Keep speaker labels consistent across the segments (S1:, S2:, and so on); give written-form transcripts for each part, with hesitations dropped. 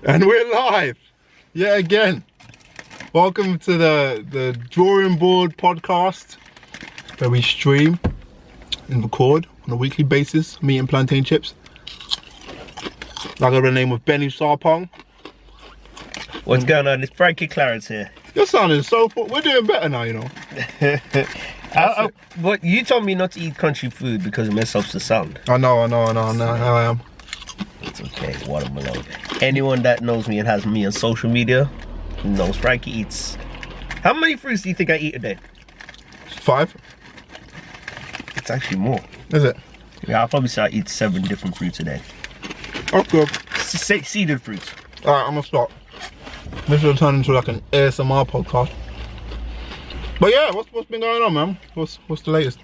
S1: And we're live yet again. Welcome to the Drawing Board podcast, where we stream and record on a weekly basis, meat and plantain chips. I got the name of Benny Sarpong.
S2: What's going on? It's Frankie Clarence here.
S1: You're sounding so full. We're doing better now, you know.
S2: But you told me not to eat country food because it messes up the sound.
S1: I know how I am.
S2: It's okay, watermelon. Anyone that knows me and has me on social media knows Frankie eats. How many fruits do you think I eat a day?
S1: 5.
S2: It's actually more.
S1: Is it?
S2: Yeah, I'll probably say I eat 7 different fruits a day.
S1: Oh, good.
S2: Seeded fruits.
S1: Alright, I'm gonna stop. This will turn into like an ASMR podcast. But yeah, what's been going on, man? What's the latest?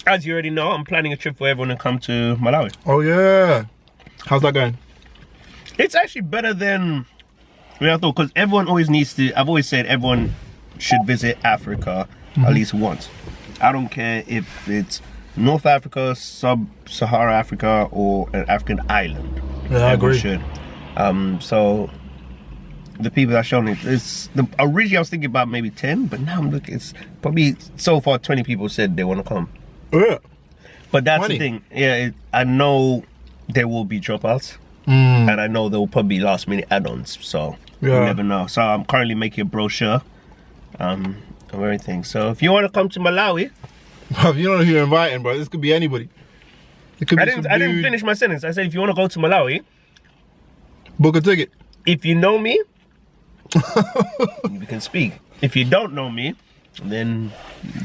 S2: As you already know, I'm planning a trip for everyone to come to Malawi.
S1: Oh yeah. How's that going?
S2: It's actually better than I thought, because everyone always needs to. I've always said everyone should visit Africa at least once. I don't care if it's North Africa, Sub-Sahara Africa, or an African island.
S1: Yeah, I agree.
S2: Should. So the people that shown it, originally I was thinking about maybe 10, but now I'm looking. It's probably so far 20 people said they want to come.
S1: Yeah.
S2: But that's
S1: 20.
S2: the thing. Yeah, I know there will be dropouts, and I know there will probably be last minute add-ons. So you never know. So I'm currently making a brochure of everything. So if you want to come to Malawi,
S1: If you don't know who you're inviting, bro, this could be anybody. It could
S2: I
S1: be
S2: didn't finish my sentence. I said if you want to go to Malawi,
S1: book a ticket.
S2: if you know me, you can speak. If you don't know me, then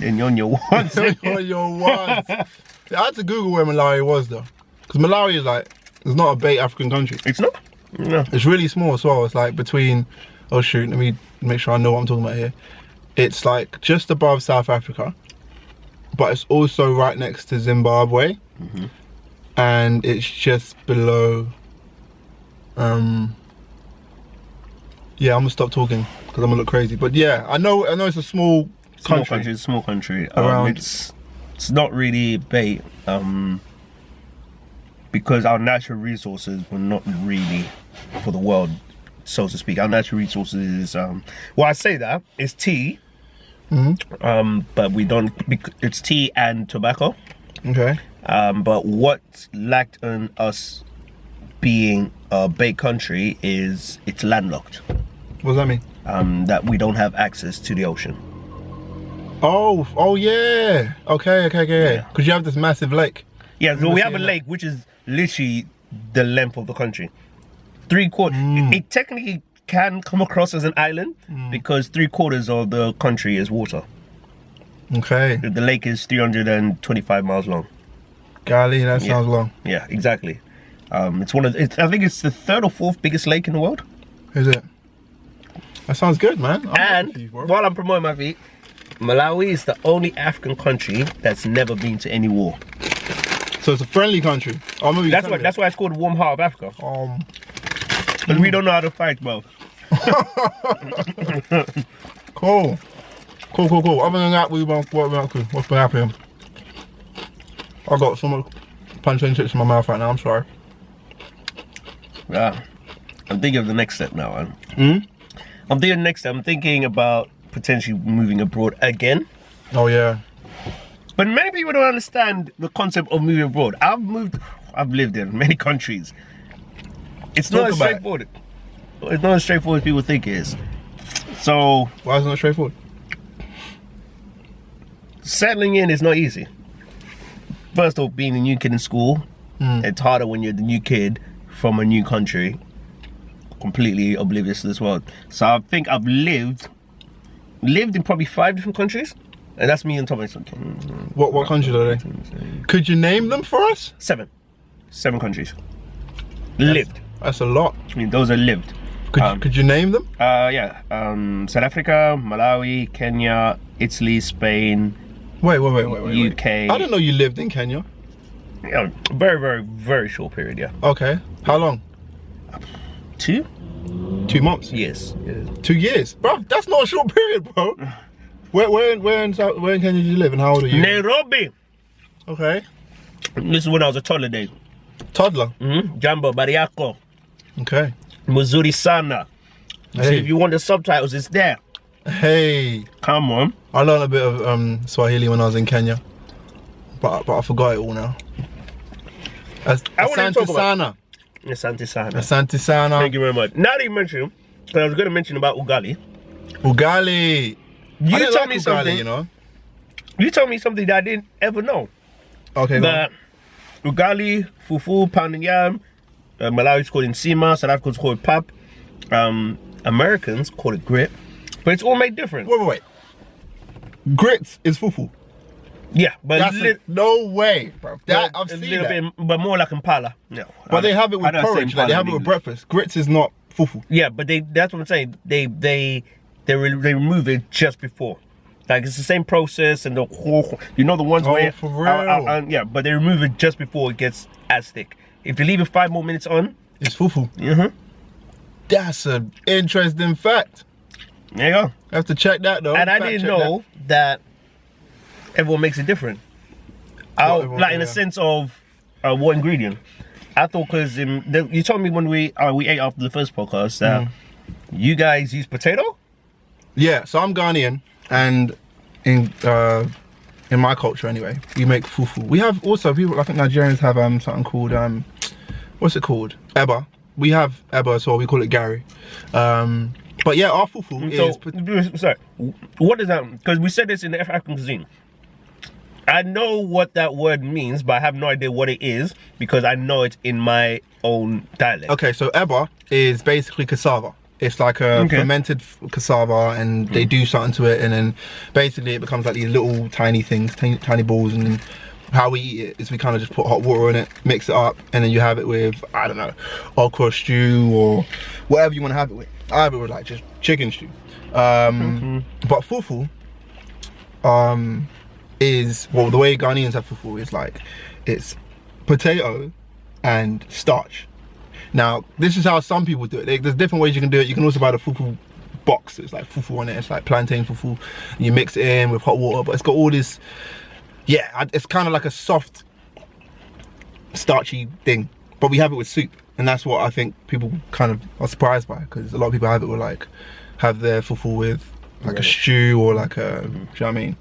S2: you're on your ones.
S1: You're on your ones. I had to Google where Malawi was though, because Malawi is like, it's not a big African country.
S2: It's not. No.
S1: It's really small as well. It's like between, oh shoot, let me make sure I know what I'm talking about here. It's like just above South Africa, but it's also right next to Zimbabwe, and it's just below. Yeah, I'm gonna stop talking because I'm gonna look crazy. But yeah, I know it's a small country.
S2: Small country.
S1: Around.
S2: It's not really bait, because our natural resources were not really for the world, so to speak. Our natural resources is well, I say that it's tea, but we don't. It's tea and tobacco.
S1: Okay.
S2: But what lacked in us being a bait country is it's landlocked.
S1: What does that mean?
S2: That we don't have access to the ocean.
S1: Oh yeah. Okay.
S2: Yeah.
S1: Because you have this massive lake.
S2: Yeah, so we have a lake which is literally the length of the country. 3/4. It technically can come across as an island because 3/4 of the country is water.
S1: Okay.
S2: The lake is 325 miles long.
S1: Golly, that sounds long.
S2: Yeah, exactly. It's one of. I think it's the 3rd or 4th biggest lake in the world.
S1: Is it? That sounds good, man.
S2: And while I'm promoting my feet, Malawi is the only African country that's never been to any war.
S1: So it's a friendly country. Oh, maybe
S2: That's why it's called the warm heart of Africa. Because we don't know how to fight, bro.
S1: Cool. Other than that, what's been happening? I got some plantain chips in my mouth right now. I'm sorry.
S2: Yeah, I'm thinking of the next step now, man. I'm thinking the next step. I'm thinking about potentially moving abroad again.
S1: Oh yeah.
S2: But many people don't understand the concept of moving abroad. I've lived in many countries. It's not as straightforward. It's not as straightforward as people think it is. So
S1: why is it not straightforward?
S2: Settling in is not easy. First off, being a new kid in school, it's harder when you're the new kid from a new country, completely oblivious to this world. So I think I've lived in probably 5 different countries, and that's me on top of it.
S1: What countries are they? Could you name them for us?
S2: 7 countries. Lived.
S1: That's a lot.
S2: I mean, those are lived.
S1: Could you name them?
S2: Yeah. South Africa, Malawi, Kenya, Italy, Spain.
S1: Wait.
S2: UK.
S1: I didn't know you lived in Kenya.
S2: Yeah, very, very short period. Yeah.
S1: Okay. How long?
S2: 2
S1: months.
S2: Yes.
S1: 2 years, bro. That's not a short period, bro. Where in Kenya did you live, and how old are you?
S2: Nairobi.
S1: Okay.
S2: This is when I was a toddler days.
S1: Toddler.
S2: Jambo, Bariako,
S1: Okay.
S2: Muzuri Sana. So
S1: Hey.
S2: if you want the subtitles, it's there.
S1: Hey.
S2: Come on.
S1: I learned a bit of Swahili when I was in Kenya, but I forgot it all now.
S2: I wanna talk about-
S1: Asante sana.
S2: Asante Sana.
S1: Asante sana.
S2: Thank you very much. Now that you mention, because I was going to mention about ugali.
S1: Ugali.
S2: You
S1: I didn't
S2: told
S1: like
S2: me
S1: ugali,
S2: something.
S1: you know.
S2: You told me something that I didn't ever know.
S1: Okay. go on.
S2: That ugali, fufu, pounded yam, Malawi's called insima, South Africans call it pap, Americans call it grit, but it's all made different.
S1: Wait. Grits is fufu.
S2: Yeah, but
S1: That's no way, bro. That I've
S2: a
S1: seen
S2: little
S1: that.
S2: bit, but more like impala. No,
S1: But they have it with porridge. Like they have it with breakfast. Grits is not fufu.
S2: Yeah, but that's what I'm saying. They remove it just before. Like it's the same process, and the ones
S1: Oh,
S2: where
S1: for real?
S2: yeah, but they remove it just before it gets as thick. If you leave it 5 more minutes on,
S1: It's fufu.
S2: mm-hmm.
S1: That's an interesting fact.
S2: There you go.
S1: I have to check that though.
S2: And I
S1: Fact
S2: didn't
S1: check
S2: know that everyone makes it different.
S1: everyone-
S2: Like in the
S1: yeah.
S2: sense of what ingredient. I thought because you told me when we ate after the first podcast that you guys use potato.
S1: that. Yeah, so I'm Ghanaian, and in my culture anyway, we make fufu. We have also people. I think Nigerians have something called what's it called? Eba. We have eba, so we call it gari. But yeah, our fufu is.
S2: So, sorry, what is that? Because we said this in the African cuisine. I know what that word means, but I have no idea what it is because I know it in my own dialect.
S1: Okay, so eba is basically cassava. It's like a fermented cassava, and they do something to it, and then basically it becomes like these little tiny things, tiny balls. And then how we eat it is we kind of just put hot water in it, mix it up, and then you have it with, I don't know, okra stew or whatever you want to have it with. I have it with like just chicken stew. But fufu is, well, the way Ghanaians have fufu is like it's potato and starch. Now, this is how some people do it. There's different ways you can do it. You can also buy the fufu box. It's like fufu on it. It's like plantain fufu. You mix it in with hot water, but it's got all this, yeah, it's kind of like a soft, starchy thing. But we have it with soup. And that's what I think people kind of are surprised by, because a lot of people have it with like, have their fufu with like a stew or like a, do you know what I mean?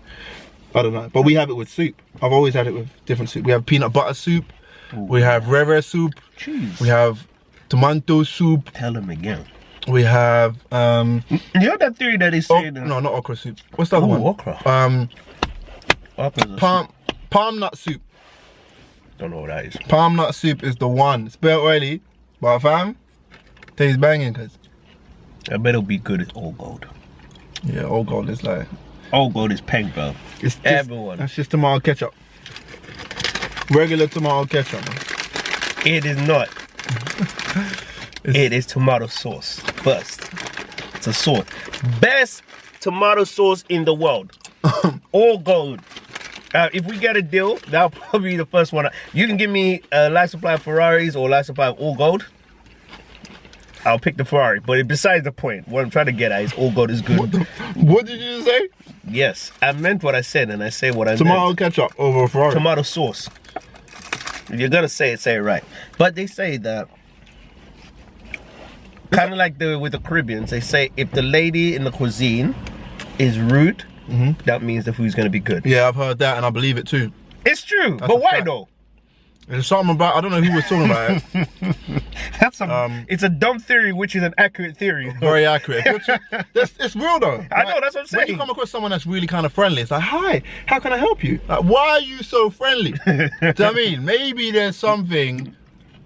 S1: I don't know. But we have it with soup. I've always had it with different soup. We have peanut butter soup.
S2: Ooh.
S1: We have rere soup.
S2: Jeez.
S1: We have tomato soup.
S2: Tell them again.
S1: We have
S2: You know that theory that they say that
S1: no, not okra soup. What's the other one?
S2: okra. Okra's a
S1: Palm nut soup.
S2: don't know what that is.
S1: Palm nut soup is the one. It's a bit oily, but fam, tastes banging, cause
S2: I bet it'll be good as all gold.
S1: yeah, all gold is like
S2: All gold is pink, bro.
S1: it's just,
S2: Everyone.
S1: That's just tomato ketchup. Regular tomato ketchup, man.
S2: It is not. It is tomato sauce first. It's a sauce. Best tomato sauce in the world. All gold. If we get a deal, that'll probably be the first one. You can give me a light supply of Ferraris or a light supply of all gold. I'll pick the Ferrari. But besides the point, what I'm trying to get at is all gold is good.
S1: What did you say?
S2: Yes, I meant what I said, and I say what I
S1: Tomato
S2: meant.
S1: ketchup over Ferrari.
S2: Tomato sauce. If you're gonna say it right. But they say that, kind of like with the Caribbeans, they say if the lady in the cuisine is rude, that means the food's gonna be good.
S1: Yeah, I've heard that and I believe it too.
S2: It's true,
S1: That's
S2: but
S1: a
S2: why
S1: fact.
S2: though?
S1: There's something about, I don't know who was talking about it.
S2: That's it's a dumb theory, which is an accurate theory.
S1: Very accurate. It's real though.
S2: I know, that's what I'm saying.
S1: When you come across someone that's really kind of friendly, it's like, hi, how can I help you? Like, why are you so friendly? Do you know what I mean? Maybe there's something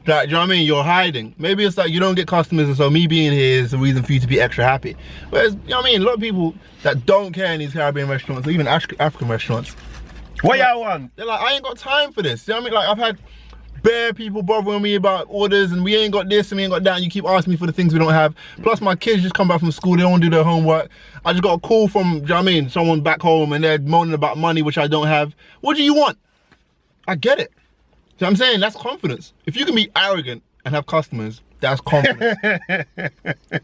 S1: that, do you know what I mean, you're hiding. Maybe it's like you don't get customers, and so me being here is a reason for you to be extra happy. Whereas, you know what I mean, a lot of people that don't care in these Caribbean restaurants, or even African restaurants,
S2: What y'all want?
S1: they're like, I ain't got time for this. You know what I mean? Like, I've had bare people bothering me about orders, and we ain't got this and we ain't got that, and you keep asking me for the things we don't have. Plus my kids just come back from school, they don't want to do their homework. I just got a call from, do you know what I mean, someone back home, and they're moaning about money which I don't have. What do you want? I get it. So I'm saying that's confidence. If you can be arrogant and have customers, that's confidence.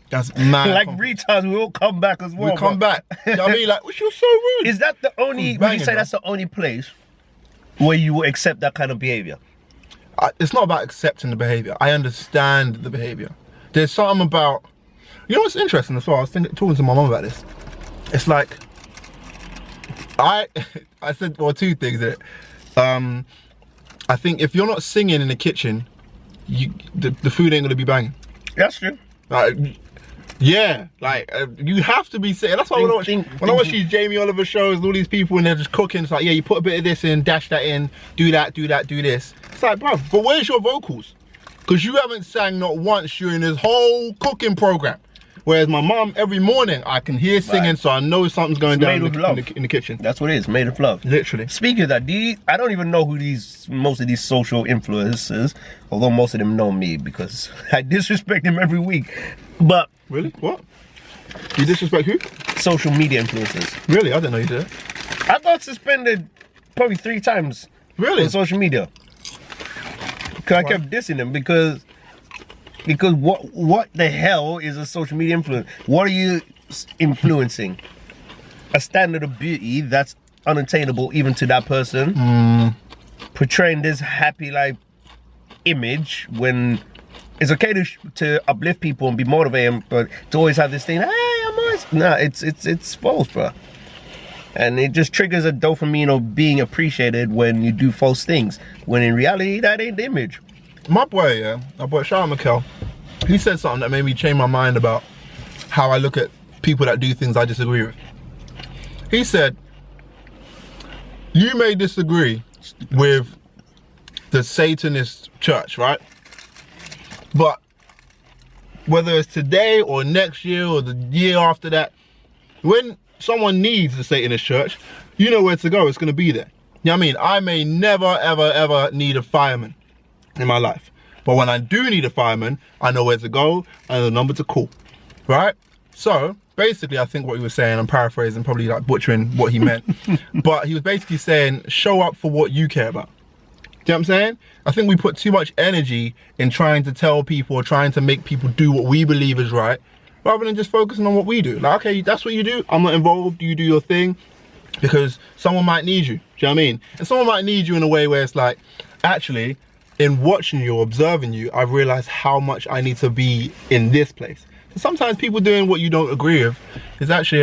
S1: That's mad.
S2: Like
S1: confidence.
S2: retards, we all come back as well.
S1: We come
S2: bro.
S1: back. You know what I mean? Like, you're so rude.
S2: Is that the only? Would you
S1: banging,
S2: say
S1: bro.
S2: that's the only place where you will accept that kind of behavior?
S1: it's not about accepting the behavior. I understand the behavior. There's something about, you know what's interesting as well? I was talking to my mum about this. It's like, I said, well, two things that I think if you're not singing in the kitchen, the food ain't gonna be banging.
S2: That's true.
S1: Like, yeah, like you have to be singing. That's why when I watch these Jamie Oliver shows, all these people and they're just cooking. It's like, yeah, you put a bit of this in, dash that in, do that, do this. It's like, bro, but where's your vocals? Because you haven't sang not once during this whole cooking program. Whereas my mom, every morning, I can hear singing, so I know something's going down in the kitchen.
S2: That's what it is, made of love.
S1: Literally.
S2: Speaking of that, I don't even know who most of these social influencers, although most of them know me because I disrespect them every week. But
S1: really? What? You disrespect who?
S2: Social media influencers.
S1: Really? I didn't know you did.
S2: I got suspended probably 3 times.
S1: Really?
S2: On social media. Because I kept dissing them because what the hell is a social media influence? What are you influencing? A standard of beauty that's unattainable even to that person. Portraying this happy life image when it's okay to uplift people and be motivating, but to always have this thing, hey, I'm always... Nah, it's false, bro. And it just triggers a dopamine of being appreciated when you do false things, when in reality, that ain't the image.
S1: My boy, shout out Mikkel, he said something that made me change my mind about how I look at people that do things I disagree with. He said, you may disagree with the Satanist church, right? But whether it's today or next year or the year after that, when someone needs the Satanist church, you know where to go, it's gonna be there. You know what I mean? I may never, ever, ever need a fireman in my life. But when I do need a fireman, I know where to go and the number to call, right? So basically, I think what he was saying, I'm paraphrasing, probably like butchering what he meant, but he was basically saying, show up for what you care about. Do you know what I'm saying? I think we put too much energy in trying to tell people or trying to make people do what we believe is right, rather than just focusing on what we do. Like, okay, that's what you do, I'm not involved, you do your thing, because someone might need you, do you know what I mean? And someone might need you in a way where it's like, actually, in watching you or observing you, I've realized how much I need to be in this place. So sometimes people doing what you don't agree with is actually,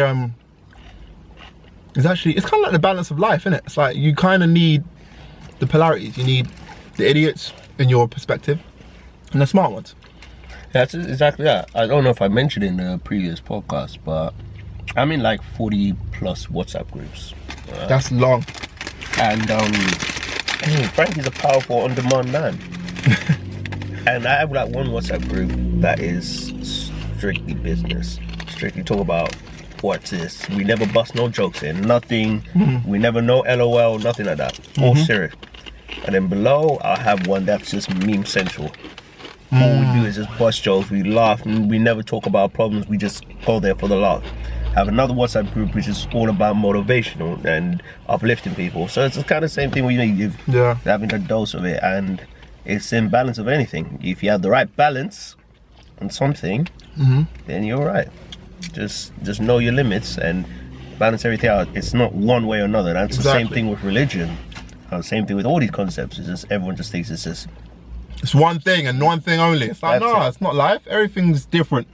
S1: it's kind of like the balance of life, isn't it? It's like you kind of need the polarities. You need the idiots in your perspective and the smart ones.
S2: That's exactly that. I don't know if I mentioned in the previous podcast, but I'm in like 40 plus WhatsApp groups.
S1: That's long.
S2: And Frankie's a powerful on-demand man. And I have like one WhatsApp group that is strictly business. Strictly talk about what's this. We never bust no jokes in, nothing. We never know LOL, nothing like that. All serious. And then below, I'll have one that's just meme central. All we do is just bust jokes, we laugh, and we never talk about problems, we just go there for the laugh. I have another WhatsApp group which is all about motivational and uplifting people. So it's the kind of same thing where you're having a dose of it, and it's in balance of anything. If you have the right balance on something, then you're right. Just know your limits and balance everything out. It's not one way or another. That's the same thing with religion. The same thing with all these concepts. It's just everyone just thinks it's
S1: one thing and one thing only. It's like, no, it's not life. Everything's different.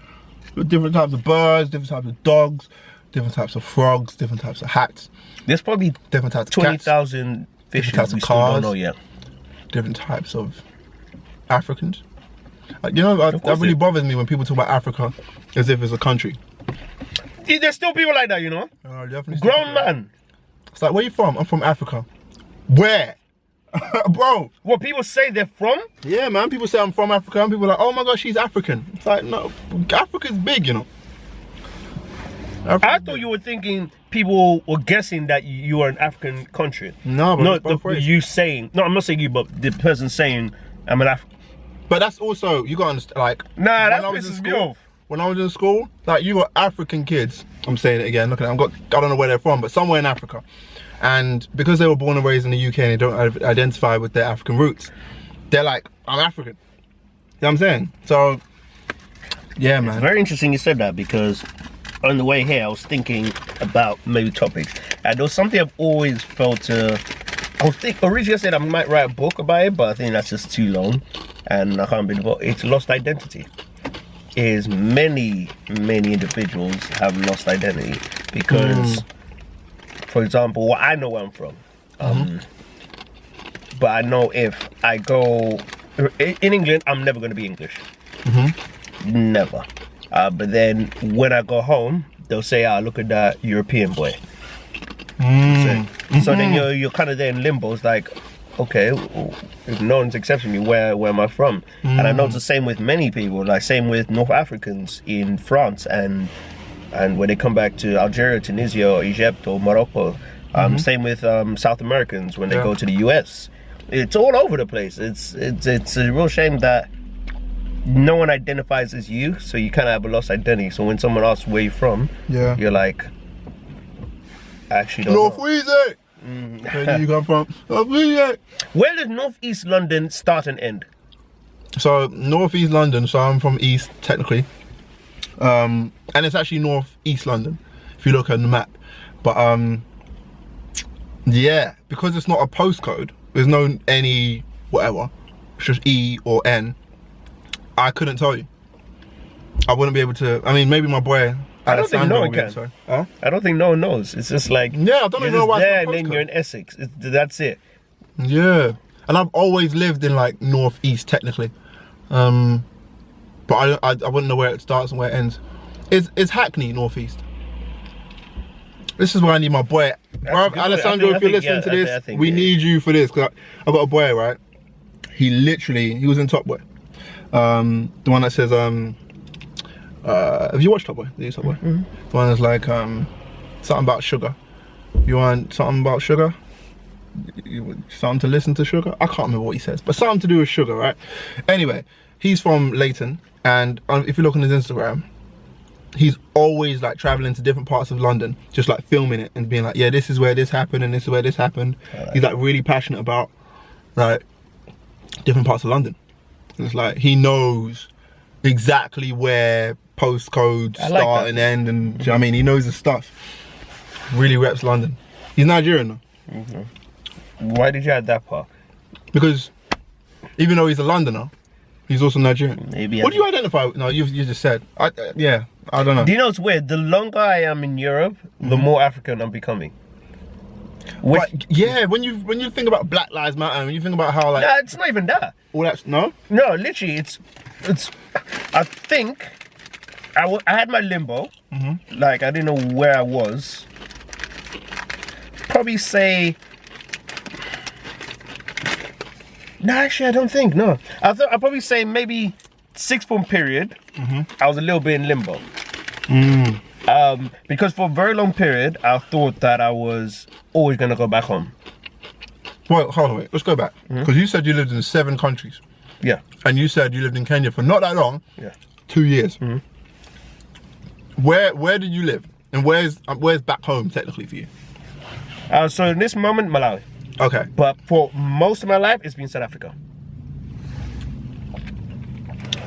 S1: With different types of birds, different types of dogs, different types of frogs, different types of hats.
S2: There's probably
S1: different types of
S2: 20,000 fishes we still don't know yet.
S1: Different types of Africans. Like, you know, that really bothers me when people talk about Africa as if it's a country.
S2: There's still people like that, you know?
S1: Definitely.
S2: Grown man.
S1: It's like, where you from? I'm from Africa. Where? Bro.
S2: What people say they're from?
S1: Yeah, man. People say I'm from Africa and people are like, oh my gosh, she's African. It's like, no, Africa's big, you know.
S2: I thought you were thinking people were guessing that you are an African country.
S1: No, but
S2: you saying, no, I'm not saying you, but the person saying I'm an African.
S1: But that's also, you gotta understand, like,
S2: nah, that pisses me off.
S1: When I was in school, like, you got African kids, I'm saying it again, look at them, I don't know where they're from, but somewhere in Africa. And because they were born and raised in the UK and they don't identify with their African roots, they're like, I'm African. You know what I'm saying? So, yeah, man.
S2: It's very interesting you said that, because on the way here, I was thinking about maybe topics. And there was something I've always felt to Originally I said I might write a book about it, but I think that's just too long, and I can't be the book. It's lost identity. Is many individuals have lost identity because, for example, well, I know where I'm from, but I know if I go in England, I'm never going to be English, never. But then when I go home, they'll say, "Ah, look at that European boy." So then you're kind of there in limbo. It's like, okay, if no one's accepting me, where am I from? And I know it's the same with many people, like same with North Africans in France, and when they come back to Algeria, Tunisia, or Egypt, or Morocco. Same with South Americans when they go to the US. It's all over the place. It's a real shame that no one identifies as you, so you kind of have a lost identity. So when someone asks where you're from, you're like, I actually don't know.
S1: North Where do you come from?
S2: Where does Northeast London start and end?
S1: So Northeast London, so I'm from East technically, and it's actually Northeast London if you look at the map. But yeah, because it's not a postcode, there's no any whatever, it's just E or N. I couldn't tell you. I wouldn't be able to. I mean, maybe my boy.
S2: I don't think no one can.
S1: Huh?
S2: I don't think no one knows. It's just like,
S1: yeah, I don't even know why.
S2: There, and then you're in Essex. That's it.
S1: Yeah, and I've always lived in like Northeast technically, but I wouldn't know where it starts and where it ends. It's Hackney Northeast. This is where I need my boy. Right, Alessandro, if you're listening to this, we need you for this, because I've got a boy, right? He was in Top Boy. The one that says have you watched Top Boy? The Top Boy? The one that's like something about sugar. You want something about sugar? Something to listen to sugar? I can't remember what he says, but something to do with sugar, right? Anyway, he's from Leighton, and if you look on his Instagram, he's always like traveling to different parts of London, just like filming it and being like, yeah, this is where this happened and this is where this happened. He's like really passionate about like different parts of London. And it's like he knows exactly where postcodes start and end, and do you know what I mean, he knows his stuff. Really reps London. He's Nigerian though.
S2: Why did you add that part?
S1: Because even though he's a Londoner, he's also Nigerian.
S2: Maybe.
S1: What do you identify with? No, you just said. Yeah, I don't know.
S2: Do you know what's weird? The longer I am in Europe, the more African I'm becoming.
S1: But yeah, when you think about Black Lives Matter, when you think about how like,
S2: nah, it's not even that.
S1: All that's no,
S2: literally, it's. I think I had my limbo. Like I didn't know where I was. Probably say. No, actually, I don't think. No, I'd probably say maybe sixth form period. I was a little bit in limbo. Because for a very long period, I thought that I was always gonna go back home.
S1: Well, hold on, wait. Let's go back. Because you said you lived in 7 countries.
S2: Yeah.
S1: And you said you lived in Kenya for not that long.
S2: Yeah.
S1: 2 years. Where did you live? And where's back home technically for you?
S2: So in this moment, Malawi.
S1: Okay.
S2: But for most of my life, it's been South Africa.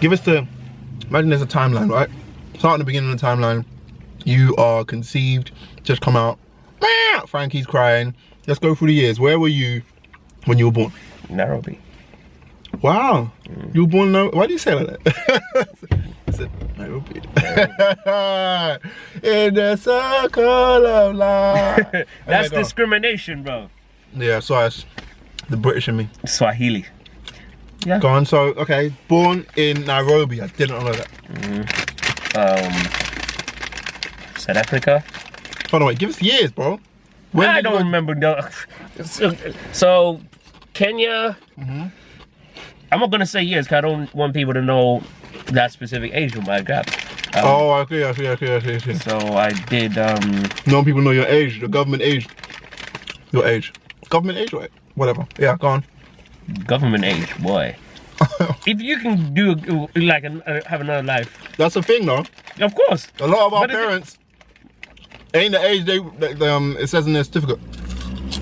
S1: Imagine there's a timeline, right? Start at the beginning of the timeline. You are conceived, just come out. Frankie's crying. Let's go through the years. Where were you when you were born?
S2: Nairobi.
S1: Wow. You were born in why do you say like that? I said Nairobi. In the circle of life.
S2: That's discrimination, bro.
S1: Yeah, sorry, it's the British in me.
S2: Swahili. Yeah.
S1: Go on. So, okay, born in Nairobi. I didn't know that.
S2: South Africa.
S1: By the way, give us years, bro.
S2: I don't remember. No. So, Kenya. I'm not gonna say years because I don't want people to know that specific age of my gap.
S1: I see.
S2: So I did.
S1: No people know your age, the government age. Your age. Government age, right? Whatever. Yeah, go on.
S2: Government age, boy. If you can do like have another life.
S1: That's a thing, though.
S2: Of course.
S1: A lot of our parents ain't the age they it says in their certificate.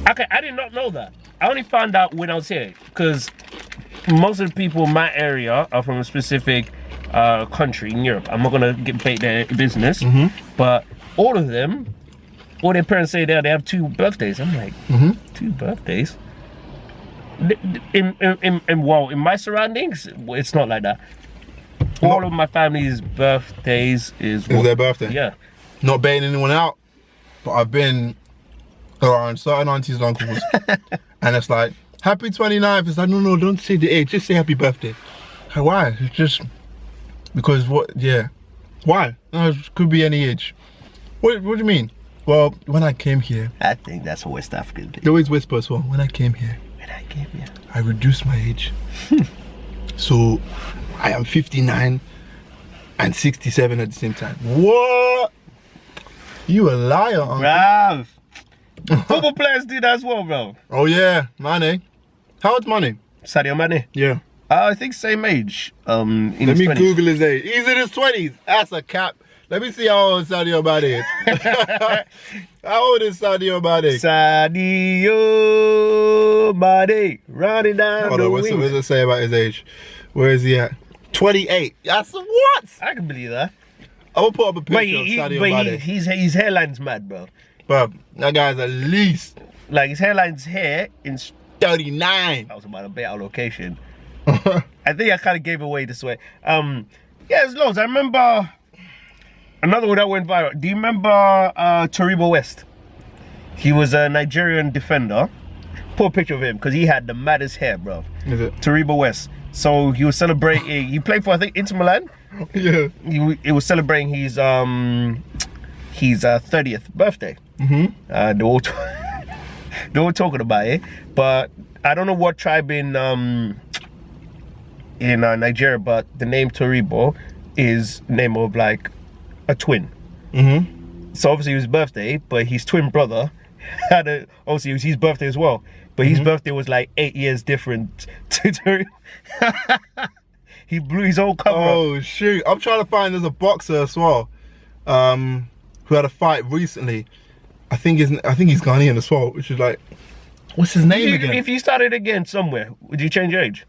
S2: Okay, I did not know that. I only found out when I was here because most of the people in my area are from a specific country in Europe. I'm not gonna bait their business, but all of them, all their parents say they have 2 birthdays. I'm like, 2 birthdays? In my surroundings, it's not like that. All of my family's birthdays is
S1: their birthday.
S2: Yeah.
S1: Not baiting anyone out, but I've been around certain aunties and uncles, and it's like, happy 29th. It's like, no, don't say the age, just say happy birthday. Like, why? It's just because what? Yeah, why? No, it could be any age. What do you mean? Well, when I came here,
S2: I think that's a West African thing.
S1: They always whisper as well. When I came here, I reduced my age. So I am 59 and 67 at the same time. What? You a liar, uncle.
S2: Bruv. Football players do that as well, bro.
S1: Oh yeah, Mane. How old's Mane?
S2: Sadio Mane.
S1: Yeah.
S2: I think same age. In
S1: Let
S2: his
S1: me
S2: 20s.
S1: Google his age. He's in his 20s. That's a cap. Let me see how old Sadio Mane is. How old is Sadio Mane?
S2: Sadio Mane running down
S1: Hold
S2: the
S1: on, what
S2: wings.
S1: does it say about his age? Where is he at? 28. That's what?
S2: I can believe that.
S1: I will put up a picture of Sadio Mane.
S2: His hairline's mad, bro.
S1: Bro, that guy's at least
S2: Like his hairline's here in
S1: 39.
S2: I was about to bet our location. I think I kind of gave away this way. Yeah, there's loads. I remember another one that went viral. Do you remember Taribo West? He was a Nigerian defender. Put a picture of him because he had the maddest hair, bro.
S1: Is it?
S2: Taribo West. So he was celebrating. He played for, I think, Inter Milan.
S1: Yeah.
S2: He was celebrating his 30th birthday. They were all talking about it, but I don't know what tribe in Nigeria, but the name Taribo is name of like a twin. So obviously it was his birthday, but his twin brother had obviously it was his birthday as well, but his birthday was like 8 years different to Taribo. He blew his whole cover up.
S1: Oh shoot! I'm trying to find. There's a boxer as well, who had a fight recently. I think he's Ghanaian as well, which is like, what's his name again?
S2: If you started again somewhere, would you change your age?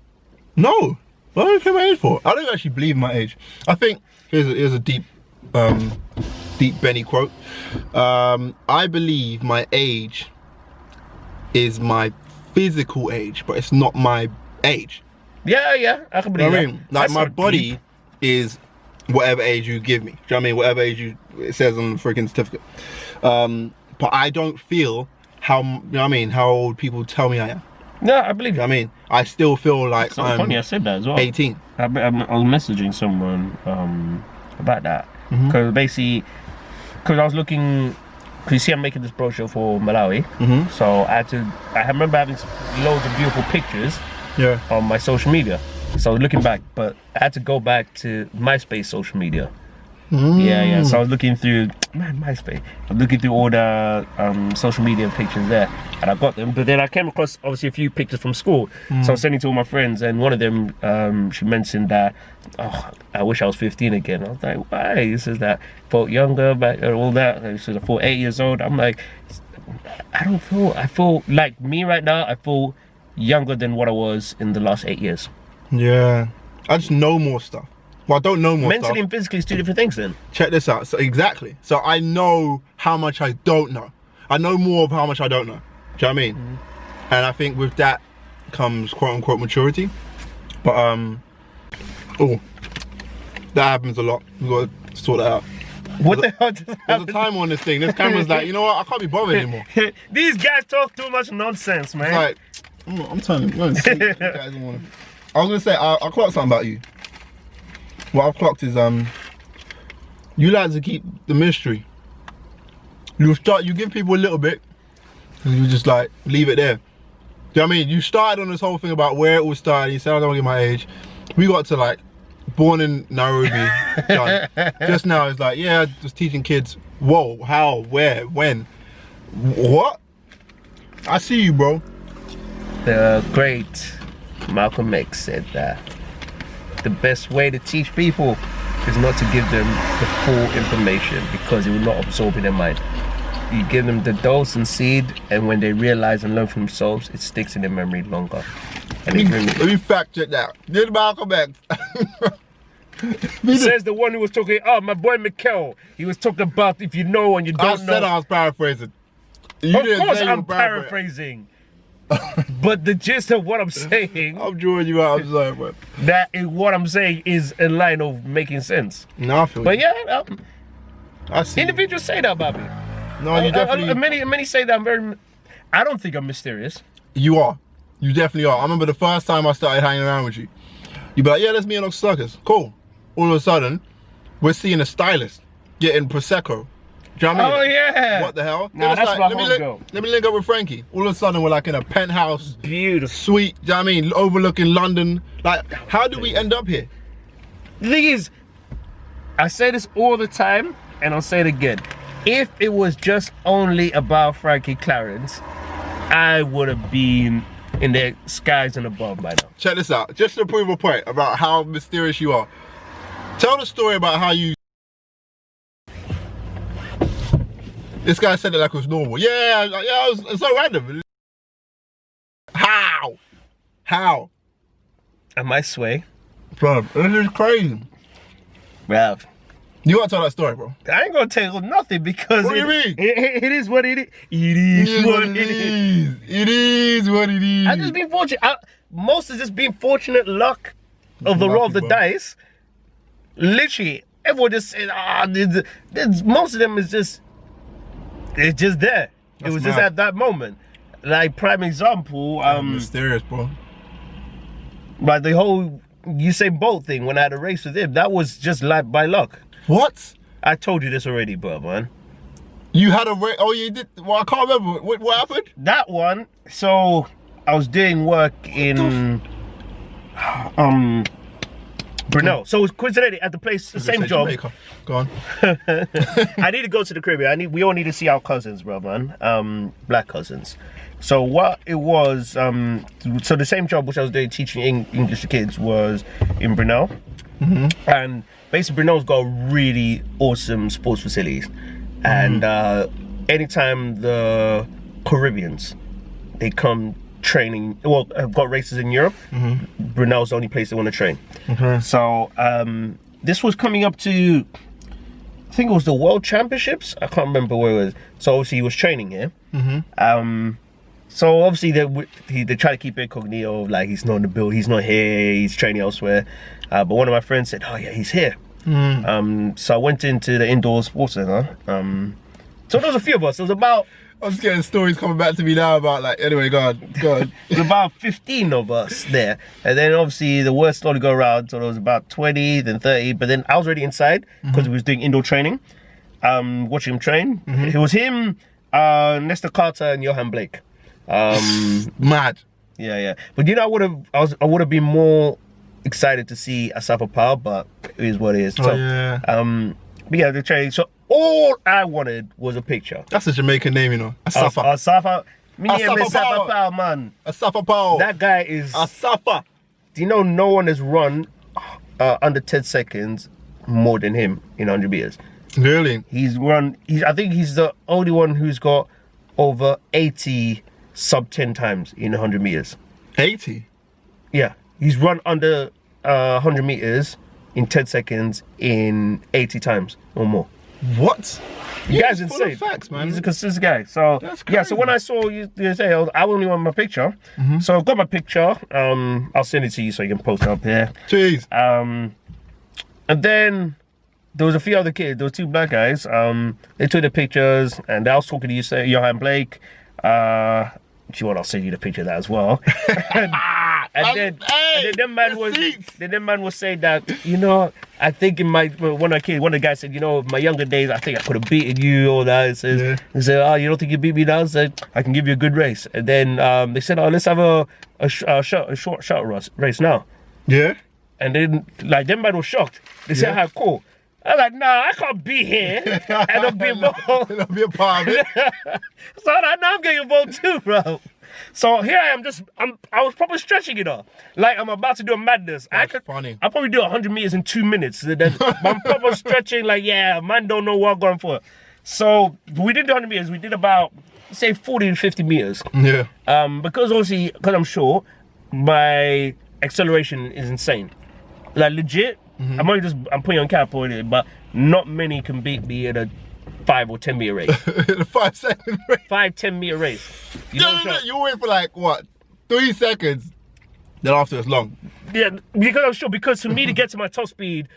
S1: No. What do I care my age for? I don't actually believe my age. I think here's a deep Benny quote. I believe my age is my physical age, but it's not my age.
S2: Yeah, I can believe
S1: You know what
S2: that.
S1: I mean? Like
S2: That's
S1: my
S2: so
S1: body
S2: deep.
S1: is whatever age you give me. Do you know what I mean? Whatever age it says on the freaking certificate. But I don't feel how, you know what I mean, how old people tell me I am.
S2: Yeah, I believe
S1: You know
S2: that.
S1: what I mean? I still feel like
S2: So
S1: I'm
S2: funny, I said that as well.
S1: 18.
S2: I was messaging someone about that because basically, because I was looking, because you see, I'm making this brochure for Malawi, so I remember having loads of beautiful pictures
S1: Yeah.
S2: on my social media. So I was looking back, but I had to go back to MySpace social media. Yeah. So I was looking through, MySpace. I'm looking through all the social media pictures there, and I got them. But then I came across obviously a few pictures from school. So I was sending to all my friends, and one of them, she mentioned that, oh, I wish I was 15 again. I was like, why? He says that felt younger back and all that. He says I feel 8 years old. I'm like, I feel like me right now. I feel younger than what I was in the last 8 years.
S1: Yeah. I just know more stuff. Well, I don't know more
S2: Mentally
S1: stuff.
S2: and physically, it's two different things then.
S1: Check this out. So exactly. So I know how much I don't know. I know more of how much I don't know. Do you know what I mean? And I think with that comes quote unquote maturity. But oh, that happens a lot. We've got to sort that out.
S2: What the hell just
S1: There's a
S2: happened?
S1: time on this thing. This camera's like, you know what? I can't be bothered anymore.
S2: These guys talk too much nonsense, man.
S1: It's like, I'm telling you, you guys don't wanna... I was gonna say, I'll clock something about you. What I've clocked is you like to keep the mystery. You give people a little bit, and you just like leave it there. Do you know what I mean? You started on this whole thing about where it all started. You said I don't want to get my age. We got to like born in Nairobi. Done. Just now it's like, yeah, just teaching kids. Whoa, how, where, when, what? I see you, bro.
S2: The great Malcolm X said that the best way to teach people is not to give them the full information because it will not absorb in their mind. You give them the dose and seed, and when they realize and learn from themselves, it sticks in their memory longer. And
S1: Let me fact check that. Did Malcolm X?
S2: says the one who was talking, oh, my boy Mikkel, he was talking about if you know and you don't know.
S1: I said I was paraphrasing. You
S2: Of
S1: didn't
S2: course
S1: say you
S2: I'm
S1: were paraphrasing.
S2: paraphrasing. But the gist of what I'm saying,
S1: I'm drawing you out. I'm sorry, but
S2: that is what I'm saying is in line of making sense.
S1: no, I feel
S2: But
S1: you.
S2: yeah,
S1: I see.
S2: individuals say that about me.
S1: No, you definitely.
S2: Many say that I'm very. I don't think I'm mysterious.
S1: You are. You definitely are. I remember the first time I started hanging around with you. You be like, yeah, let's meet on Circus. Cool. All of a sudden, we're seeing a stylist getting Prosecco. Do you know what I mean?
S2: Oh yeah.
S1: What the hell?
S2: Nah, that's
S1: like,
S2: my
S1: let
S2: homegirl.
S1: me link up with Frankie. All of a sudden, we're like in a penthouse
S2: Beautiful.
S1: suite. Do you know what I mean? Overlooking London. Like, how did we end up here?
S2: The thing is, I say this all the time, and I'll say it again. If it was just only about Frankie Clarence, I would have been in the skies and above by now.
S1: Check this out. Just to prove a point about how mysterious you are. Tell the story about how you... This guy said it like it was normal. Yeah, it's so random. How? How?
S2: I might sway.
S1: Bro, this is crazy.
S2: Bruv.
S1: You gotta tell that story, bro.
S2: I ain't gonna tell you nothing because
S1: What do you mean?
S2: It is what it is. It is what it is.
S1: It is what it is.
S2: I just been fortunate. Most is just being fortunate luck of the roll of the
S1: bro.
S2: dice. Literally, everyone just said, most of them is just, it's just there.
S1: That's
S2: it was just
S1: mad.
S2: at that moment. Like prime example,
S1: Mysterious, bro.
S2: like the whole Usain Bolt thing when I had a race with him, that was just like by luck.
S1: What?
S2: I told you this already, bro, man.
S1: You had a race? Oh, you did? Well, I can't remember. What happened?
S2: That one, so I was doing work in Brunel. So coincidentally at the place, the same job.
S1: Jamaica. Go on.
S2: I need to go to the Caribbean. We all need to see our cousins, bro, man. Black cousins. So what it was, so the same job which I was doing teaching English to kids was in Brunel. And basically Brunel's got really awesome sports facilities. And anytime the Caribbeans, they come training, well, I've got races in Europe, Brunel's the only place they want to train. So this was coming up to, I think it was the World Championships. I can't remember where it was. So obviously he was training here. So obviously they try to keep it incognito, like he's not in the build, he's not here, he's training elsewhere. But one of my friends said, oh yeah, he's here. So I went into the indoor sports center. So there was a few of us. There was about,
S1: I'm just getting stories coming back to me now about like, anyway, go on.
S2: there was about 15 of us there. And then obviously the word started to go around. So there was about 20, then 30. But then I was already inside because we was doing indoor training, watching him train. It was him, Nestor Carter and Johan Blake.
S1: Mad.
S2: Yeah. But you know, I would have been more excited to see Asafa Power, but it is what it is. So, but yeah, the training. So all I wanted was a picture.
S1: That's a Jamaican name, you know. Asafa.
S2: Asafa.
S1: Asafa Power.
S2: Power, man.
S1: Asafa Power.
S2: That guy is.
S1: Asafa.
S2: Do you know no one has run under 10 seconds more than him in 100 meters?
S1: Really?
S2: He's run. I think he's the only one who's got over 80 sub 10 times in 100 meters.
S1: 80?
S2: Yeah, he's run under 100 meters in 10 seconds in 80 times or more.
S1: What?
S2: The guy's
S1: he's full
S2: insane.
S1: of facts, man.
S2: He's a consistent guy. So
S1: That's
S2: yeah, so when
S1: crazy.
S2: I saw you say I only want my picture, so I got my picture. I'll send it to you so you can post it up here.
S1: Jeez.
S2: And then there was a few other kids. There were two black guys. They took the pictures, and I was talking to you, say Johan Blake. If you want, I'll send you the picture of that as well. and then the man was saying that, you know, I think in my one of the guys said, you know, in my younger days, I think I could have beaten you, all that. He said, oh, you don't think you beat me now? I said, I can give you a good race. And then they said, oh, let's have a short race now.
S1: Yeah?
S2: And then, like, them man was shocked. They said, how cool. I was like, nah, I can't be here and not be involved.
S1: I'll be a part of it.
S2: So now I'm getting involved too, bro. So here I am, I was probably stretching it up. Like I'm about to do a madness.
S1: Funny.
S2: I'll probably do 100 meters in 2 minutes. But I'm probably stretching like, yeah, man don't know what I'm going for. So we did 100 meters. We did about, say, 40 to 50 meters.
S1: Yeah.
S2: Because obviously, because I'm short, my acceleration is insane. Like legit, I'm putting on cap on it, but not many can beat me at a 5 or 10 meter race.
S1: The 5 second race.
S2: 5-10 meter race.
S1: No, you wait for like what? 3 seconds. Then after it's long.
S2: Yeah, because I'm sure, because for me to get to my top speed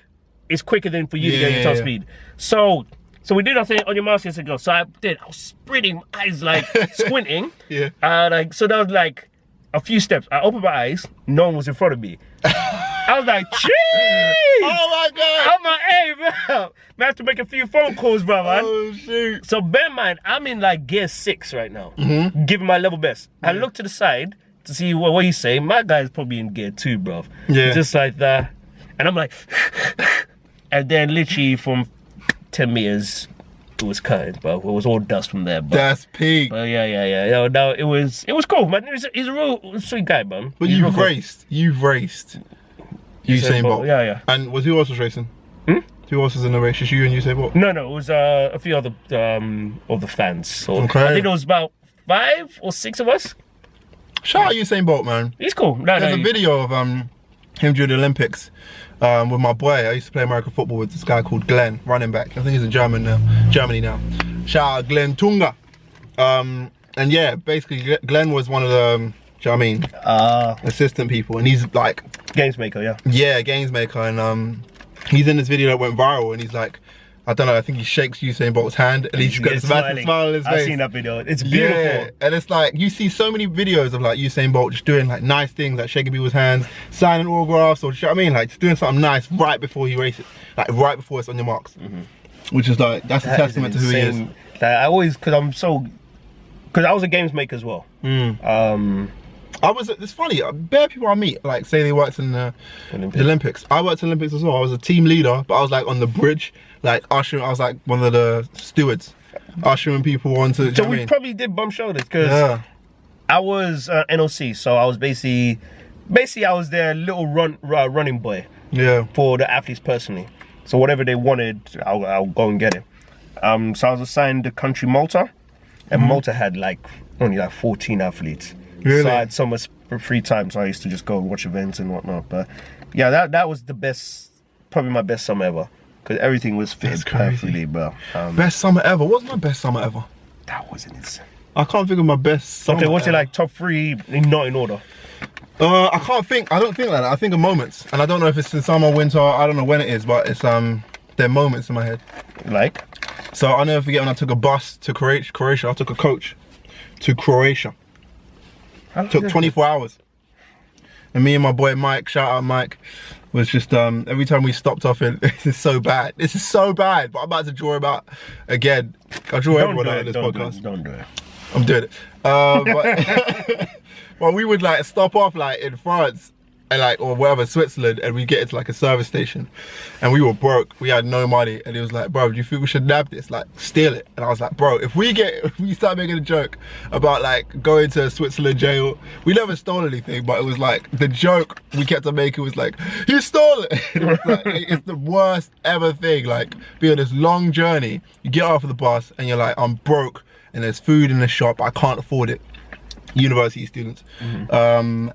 S2: is quicker than for you to get your top speed. So we did nothing on your mouse years ago. So I was sprinting, eyes like squinting.
S1: Yeah.
S2: So that was like a few steps. I opened my eyes, no one was in front of me. I was like, jeez!
S1: Oh my god!
S2: I'm like, hey, bro. I have to make a few phone calls, bro, man.
S1: Oh shoot.
S2: So bear in mind, I'm in like gear 6 right now, giving my level best. I look to the side to see what he's saying. My guy's probably in gear 2, bro.
S1: Yeah.
S2: Just like that. And I'm like, and then literally from 10 meters, it was cut, bro. It was all dust from there, bro.
S1: That's peak.
S2: But yeah. No, it was cool, man. He's a real sweet guy, man.
S1: But
S2: He's
S1: you've raced. Usain Bolt.
S2: Yeah.
S1: And who else was racing? Who else was in the race? Just you and Usain Bolt?
S2: No, it was a few other of the fans. So
S1: Okay.
S2: I think it was about 5 or 6 of us.
S1: Shout out Usain Bolt, man.
S2: He's cool.
S1: There's a video of him during the Olympics with my boy. I used to play American football with this guy called Glenn, running back. I think he's in Germany now. Shout out Glenn Tunga. And yeah, basically Glenn was one of the, do you know what I mean? Assistant people, and he's like
S2: games maker, yeah.
S1: Yeah, games maker, and he's in this video that went viral, and he's like, I don't know, I think he shakes Usain Bolt's hand, and he's got this massive smile on his face.
S2: I've seen that video. It's beautiful.
S1: Yeah, and it's like you see so many videos of like Usain Bolt just doing like nice things, like shaking people's hands, signing autographs, or you know what I mean, like just doing something nice right before he races, like right before it's on your marks, which is like that's a testament to who he is.
S2: Like, I always, because I was a games maker as well.
S1: It's funny, bare people I meet, like say they worked in the Olympics. I worked in the Olympics as well. I was a team leader, but I was like on the bridge, like ushering, I was like one of the stewards, ushering people onto,
S2: so we probably did bump shoulders, because I was NOC, so I was basically I was their little running boy for the athletes personally. So whatever they wanted, I'll go and get it. So I was assigned the country Malta, and Malta had like only like 14 athletes.
S1: Really?
S2: So I had so much free time, so I used to just go and watch events and whatnot. But yeah, that was the best, probably my best summer ever, because everything was fitted perfectly, bro.
S1: Best summer ever? What's my best summer ever?
S2: That wasn't insane.
S1: I can't think of my best summer.
S2: Okay, what's your like top 3, not in order?
S1: I don't think like that. I think of moments, and I don't know if it's in summer, winter, I don't know when it is, but it's they're moments in my head.
S2: Like?
S1: So I'll never forget when I took a bus to Croatia. I took a coach to Croatia. Took 24 hours. And me and my boy Mike, shout out Mike, was just every time we stopped off in, this is so bad, but I'm about to draw him out again. I draw everyone out in this podcast.
S2: Don't do it.
S1: I'm doing it. But well, we would like stop off like in France and like, or wherever, Switzerland, and we get into like a service station, and we were broke, we had no money, and he was like, bro, do you think we should nab this, like steal it? And I was like, bro, if we start making a joke about like going to Switzerland jail, we never stole anything, but it was like the joke we kept on making was like, you stole it. It was like, it's the worst ever thing, like be on this long journey, you get off of the bus and you're like, I'm broke and there's food in the shop, I can't afford it. University students, and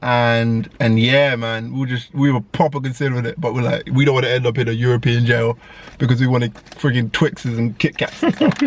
S1: yeah, man, we were proper considering it, but we're like, we don't want to end up in a European jail because we wanted friggin' Twixes and Kit Kats and stuff.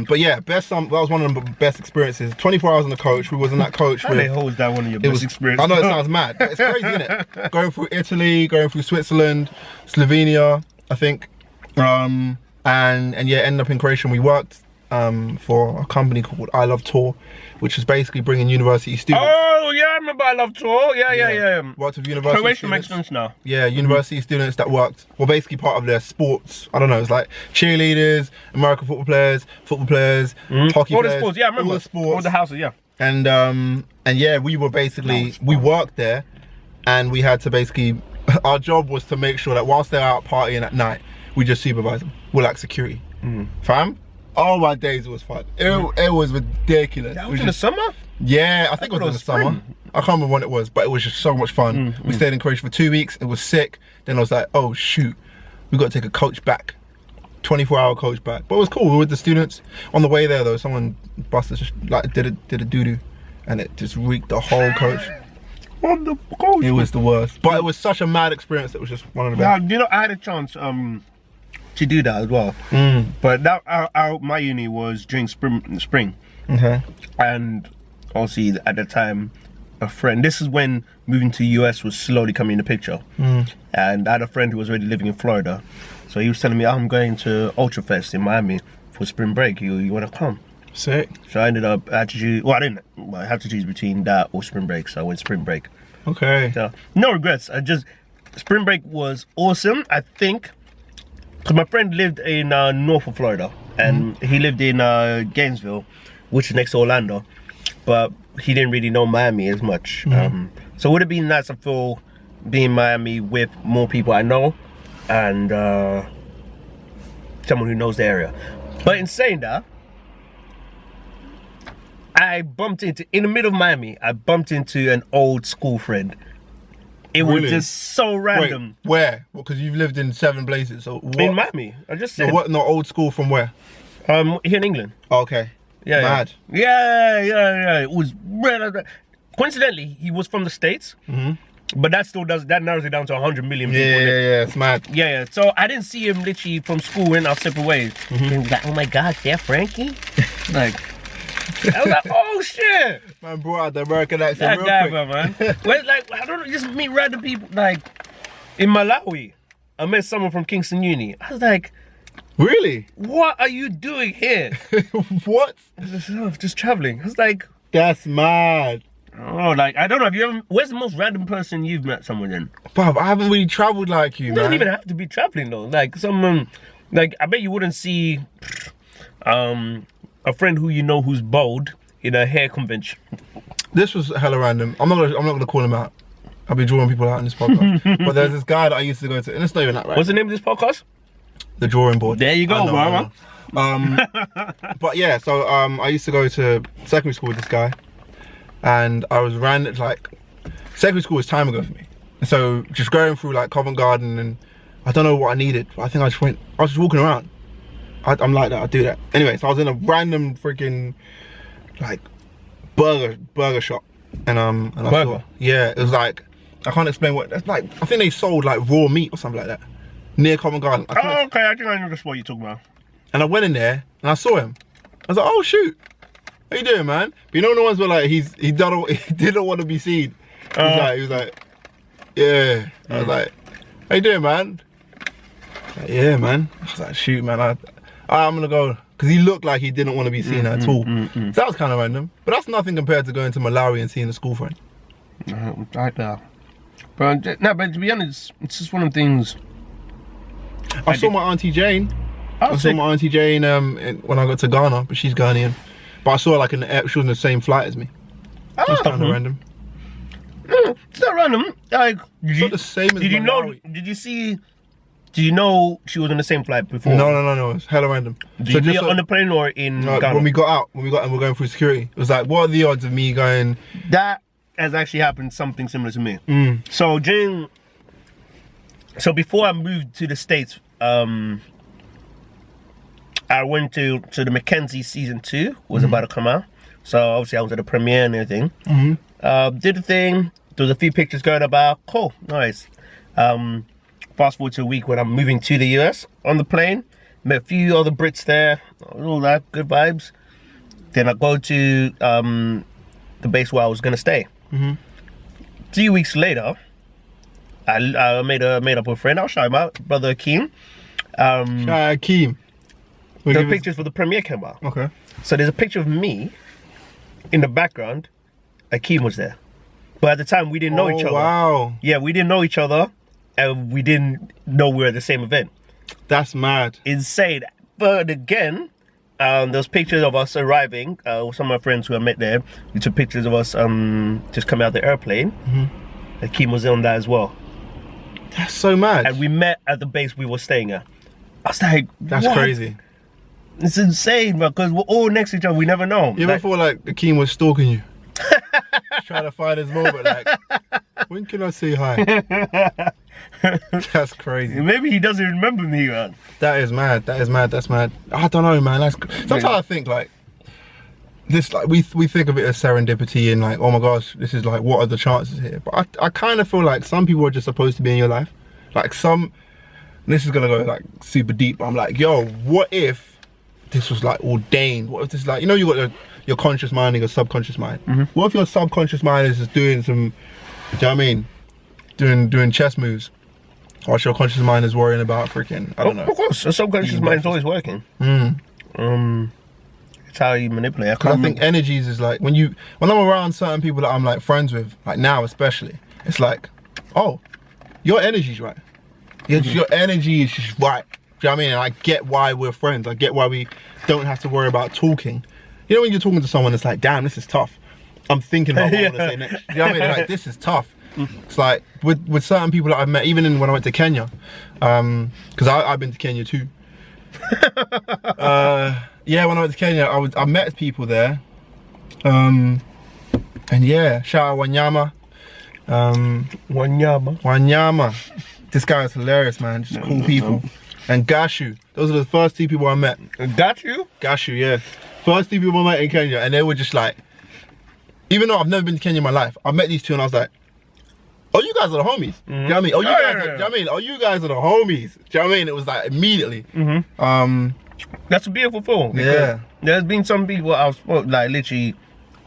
S1: But yeah, that was one of the best experiences. 24 hours on the coach. We was in that coach.
S2: How they hold that one of your best experiences?
S1: I know it sounds mad, but it's crazy, isn't it? Going through Italy, going through Switzerland, Slovenia, I think, and yeah, ended up in Croatia. And we worked for a company called I Love Tour, which is basically bringing university students.
S2: Oh yeah, I remember I Love Tour. Yeah.
S1: Worked with university
S2: Croatia
S1: students.
S2: makes sense now.
S1: Yeah, university students that worked, well, basically part of their sports. I don't know, it's like cheerleaders, American football players, hockey players.
S2: All the sports, yeah, I remember.
S1: All the sports.
S2: All the houses, yeah.
S1: And yeah, we were basically, we worked there, and we had to basically, our job was to make sure that whilst they're out partying at night, we just supervise them. We're like security. Fam? Oh my days, it was fun. It was ridiculous.
S2: That was in the summer?
S1: Yeah, I think it was in the summer. I can't remember when it was, but it was just so much fun. We stayed in Croatia for 2 weeks. It was sick. Then I was like, oh shoot, we got to take a coach back. 24-hour coach back. But it was cool. We were with the students. On the way there though, someone busted, like did a doo-doo, and it just reeked the whole coach.
S2: On the coach.
S1: It was the worst. But it was such a mad experience. It was just one of the best.
S2: Yeah, you know, I had a chance to to do that as well. But that my uni was during spring.
S1: Okay.
S2: And obviously at the time, a friend, this is when moving to the US was slowly coming in the picture. And I had a friend who was already living in Florida. So he was telling me, I'm going to Ultra Fest in Miami for spring break. You want to come?
S1: Sick.
S2: So I ended up, I had to choose, I had to choose between that or spring break. So I went spring break.
S1: Okay.
S2: So no regrets. Spring break was awesome, I think. Because my friend lived in north of Florida. And he lived in Gainesville, which is next to Orlando. But he didn't really know Miami as much. So it would have been nice, I feel, being in Miami with more people I know and someone who knows the area. But in saying that, I bumped into, in the middle of Miami, I bumped into an old school friend. It was just so random.
S1: Wait, where? Well, because you've lived in 7 places. So what?
S2: In Miami, I just said.
S1: So what? Not old school from where?
S2: Here in England.
S1: Oh, okay.
S2: Yeah,
S1: Mad.
S2: Yeah. It was coincidentally, he was from the States, but that narrows it down to 100 million people.
S1: Yeah, it's mad.
S2: Yeah. So I didn't see him literally from school in our separate ways. And he was like, oh my God, they're Frankie? Like, I was like, oh shit.
S1: Man brought out the American accent
S2: That guy,
S1: real quick.
S2: man. Well, like, I don't know, just meet random people. Like, in Malawi, I met someone from Kingston Uni. I was like,
S1: Really?
S2: what are you doing here?
S1: What?
S2: Just traveling. I was like,
S1: That's mad.
S2: oh, like, I don't know. Have you ever, where's the most random person you've met someone in?
S1: Bruv, I haven't really travelled like you,
S2: You
S1: man.
S2: don't even have to be traveling though. Like someone, like I bet you wouldn't see a friend who you know who's bald in a hair convention.
S1: This was hella random. I'm not gonna call him out. I'll be drawing people out in this podcast. But there's this guy that I used to go to, and it's not even that right.
S2: What's the name of this podcast?
S1: The Drawing Board.
S2: There you go,
S1: I know. But yeah, so I used to go to secondary school with this guy, and I was like, secondary school was time ago for me. And so just going through like Covent Garden, and I don't know what I needed, but I think I was just walking around. I'm like that, I do that. Anyway, so I was in a random freaking like burger shop, and I saw, yeah, it was like, I can't explain what that's like. I think they sold like raw meat or something like that near Covent Garden.
S2: Oh, okay, I think I know the spot you're talking about.
S1: And I went in there and I saw him. I was like, oh shoot, how you doing, man? But you know the ones where like he didn't want to be seen. He was like, yeah. I was like, how you doing, man? Like, yeah, man. I was like, shoot, man. I'm gonna go, because he looked like he didn't want to be seen at all. So that was kind of random, but that's nothing compared to going to Malawi and seeing a school friend.
S2: Right now, but to be honest, it's just one of the things.
S1: I saw my auntie Jane. I saw my auntie Jane when I got to Ghana, but she's Ghanaian. But I saw her like she was on the same flight as me. That's kind of random.
S2: No, it's not random. Like,
S1: It's not the same as Malawi.
S2: Did you know she was on the same flight before?
S1: No. It's hella random.
S2: Did you meet her on the plane or in Ghana?
S1: When we got out and we're going through security, it was like, what are the odds of me going?
S2: That has actually happened, something similar to me. So before I moved to the States, I went to the Mackenzie season 2 was about to come out. So obviously I was at the premiere and everything. Did the thing. There was a few pictures going about. Cool, nice. Fast forward to a week when I'm moving to the US on the plane. Met a few other Brits there. All that good vibes. Then I go to the base where I was gonna stay. 3 weeks later, I made up with a friend. I'll shout him out, brother Akeem.
S1: Akeem.
S2: The pictures for the premiere came out.
S1: Okay.
S2: So there's a picture of me in the background. Akeem was there, but at the time we didn't know each other.
S1: Wow.
S2: Yeah, we didn't know each other, and we didn't know we were at the same event.
S1: That's mad.
S2: Insane. But again, there's pictures of us arriving. Some of my friends who I met there, we took pictures of us just coming out the airplane. Akeem was on that as well.
S1: That's so mad.
S2: And we met at the base we were staying at. I was like,
S1: that's
S2: what?
S1: crazy.
S2: It's insane, because we're all next to each other. We never know.
S1: You ever thought like Akeem was stalking you? Trying to find his moment, like, when can I say hi? That's crazy.
S2: Maybe he doesn't remember me, man.
S1: That is mad. That's mad. I don't know, man. Sometimes I think like this, like we think of it as serendipity and like, oh my gosh, this is like, what are the chances here? But I kind of feel like some people are just supposed to be in your life. Like this is gonna go like super deep. I'm like, yo, what if this was like ordained? What if this, like, you know, you got your conscious mind and your subconscious mind. What if your subconscious mind is just doing some, do you know what I mean, doing chess moves, whilst your conscious mind is worrying about freaking, I don't know.
S2: Of course, the subconscious mind's always working. It's how you manipulate.
S1: I think energies is like, when I'm around certain people that I'm like friends with, like now especially, it's like, oh, your energy's right. Your energy is just right. Do you know what I mean? And I get why we're friends. I get why we don't have to worry about talking. You know when you're talking to someone, it's like, damn, this is tough. I'm thinking about what I want to say next. Do you know what I mean? Like, this is tough. It's like with certain people that I've met, even when I went to Kenya, because I've been to Kenya too. Yeah, when I went to Kenya, I met people there, and yeah, shout out Wanyama. Wanyama. This guy is hilarious, man. Just cool people. And Gashu. Those are the first 2 people I met.
S2: Gashu?
S1: Gashu, yeah. First 2 people I met in Kenya, and they were just like, even though I've never been to Kenya in my life, I met these 2 and I was like, oh, you guys are the homies. Do you know what I mean? Oh, you guys are, do you know what I mean? Oh, you guys are the homies. Do you know what I mean? It was like immediately.
S2: That's a beautiful thing.
S1: Yeah.
S2: There's been some people I was like, literally,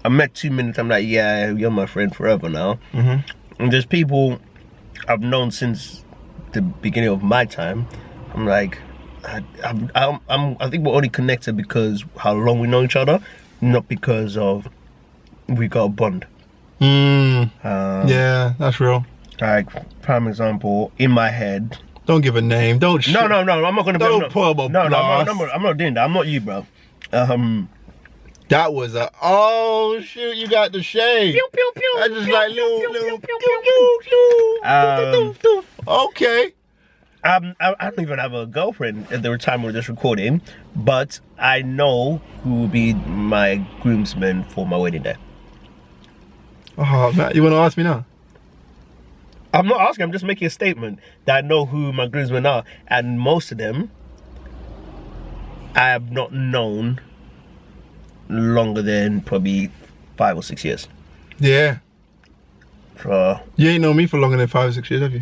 S2: I met 2 minutes. I'm like, yeah, you're my friend forever now. And there's people I've known since the beginning of my time. I'm like, I think we're only connected because how long we know each other, not because of we got a bond.
S1: Yeah, that's real.
S2: Like, prime example, in my head.
S1: Don't give a name. Don't.
S2: No, I'm not gonna.
S1: Don't put
S2: I'm not doing that. I'm not you, bro.
S1: That was oh shoot, you got the shade.
S2: Pew pew pew.
S1: I just like little. Okay.
S2: I don't even have a girlfriend at the time of this recording, but I know who will be my groomsmen for my wedding day.
S1: Oh, Matt, you want to ask me now?
S2: I'm not asking, I'm just making a statement that I know who my groomsmen are, and most of them I have not known longer than probably 5 or 6 years.
S1: Yeah.
S2: So,
S1: you ain't known me for longer than 5 or 6 years, have you?